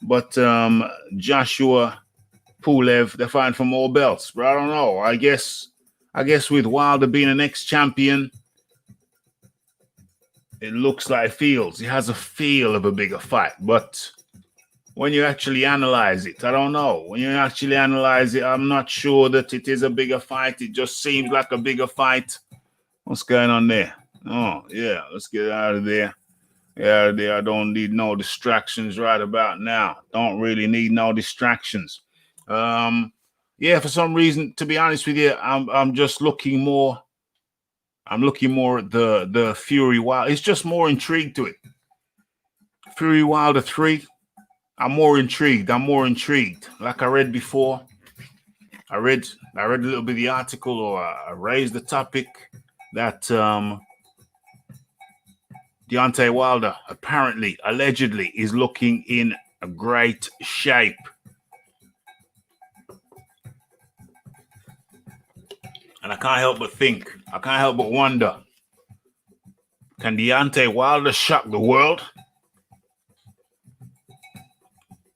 But Joshua Pulev, they're fighting for more belts. But I don't know. I guess with Wilder being an ex-champion, it looks like it has a feel of a bigger fight. But when you actually analyze it, I don't know. When you actually analyze it, I'm not sure that it is a bigger fight. It just seems like a bigger fight. What's going on there? Oh, yeah. Let's get out of there. Yeah, I don't need no distractions right about now. Don't really need no distractions. Yeah, for some reason, to be honest with you, I'm just looking more. I'm looking more at the Fury Wilder. It's just more intrigued to it. Fury Wilder 3. I'm more intrigued. Like I read before. I read a little bit of the article, or I raised the topic that Deontay Wilder allegedly is looking in a great shape. And I can't help but wonder, can Deontay Wilder shock the world?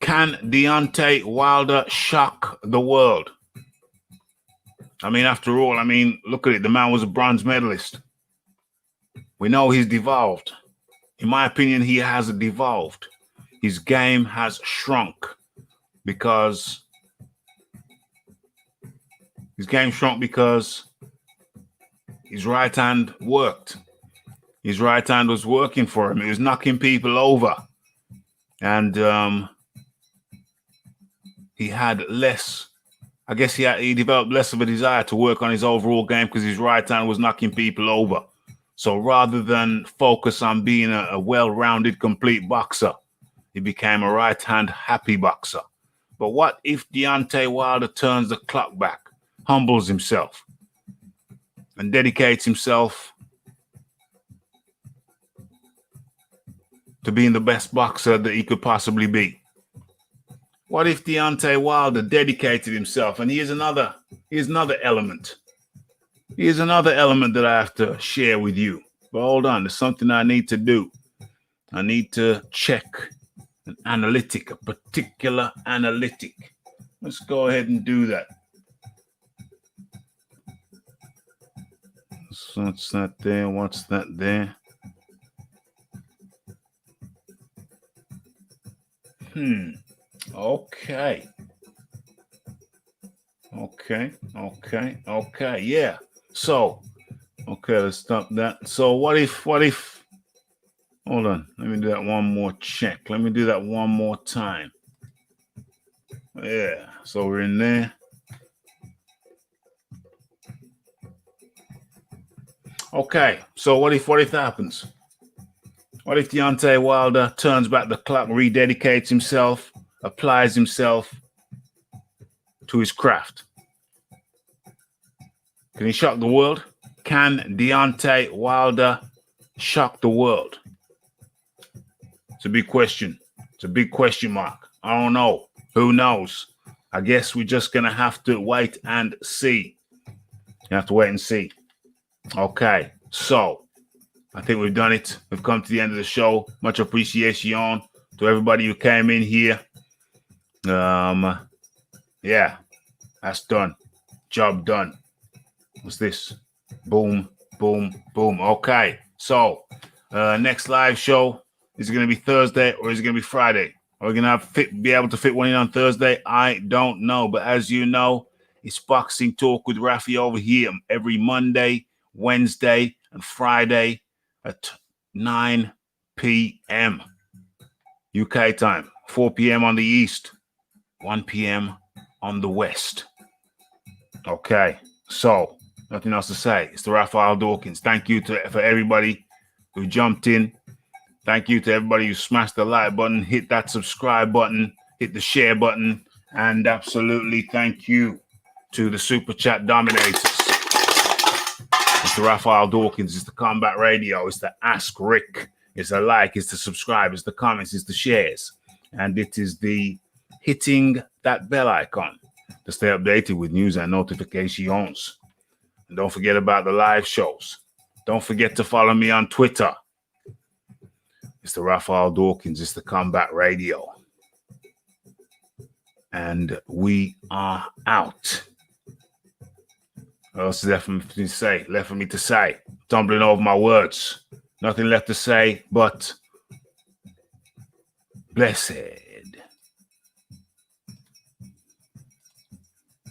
Can Deontay Wilder shock the world? I mean, after all, look at it. The man was a bronze medalist. We know he's devolved. In my opinion, he has devolved. His game has shrunk because his right hand worked. His right hand was working for him. He was knocking people over. And he had less, I guess he developed less of a desire to work on his overall game because his right hand was knocking people over. So rather than focus on being a well-rounded, complete boxer, he became a right-hand happy boxer. But what if Deontay Wilder turns the clock back, humbles himself, and dedicates himself to being the best boxer that he could possibly be? What if Deontay Wilder dedicated himself? And here's another element. Here's another element that I have to share with you. But hold on, there's something I need to do. I need to check a particular analytic. Let's go ahead and do that. So what's that there? What's that there? Okay. Yeah. So, okay, let's stop that. So what if, hold on. Let me do that one more check. Let me do that one more time. Yeah. So we're in there. Okay. So what if that happens? What if Deontay Wilder turns back the clock, rededicates himself, applies himself to his craft? Can he shock the world? Can Deontay Wilder shock the world? It's a big question. It's a big question mark. I don't know. Who knows? I guess we're just going to have to wait and see. You have to wait and see. Okay. So I think we've done it. We've come to the end of the show. Much appreciation to everybody who came in here. Yeah, that's done. Job done. What's this? Boom, boom, boom. Okay. So next live show, is it going to be Thursday or is it going to be Friday? Are we going to be able to fit one in on Thursday? I don't know. But as you know, it's Boxing Talk with Rafi over here every Monday, Wednesday, and Friday at 9 p.m. UK time, 4 p.m. on the East, 1 p.m. on the West. Okay, so nothing else to say. It's the Raphael Dawkins. Thank you for everybody who jumped in. Thank you to everybody who smashed the like button, hit that subscribe button, hit the share button, and absolutely thank you to the Super Chat Dominators. It's the Raphael Dawkins. It's the Combat Radio. It's the Ask Rick. It's the like. It's the subscribe. It's the comments. It's the shares. And it is the hitting that bell icon to stay updated with news and notifications. And don't forget about the live shows. Don't forget to follow me on Twitter. It's the Raphael Dawkins. It's the Combat Radio. And we are out. What else is left for me to say? Tumbling over my words. Nothing left to say but blessed.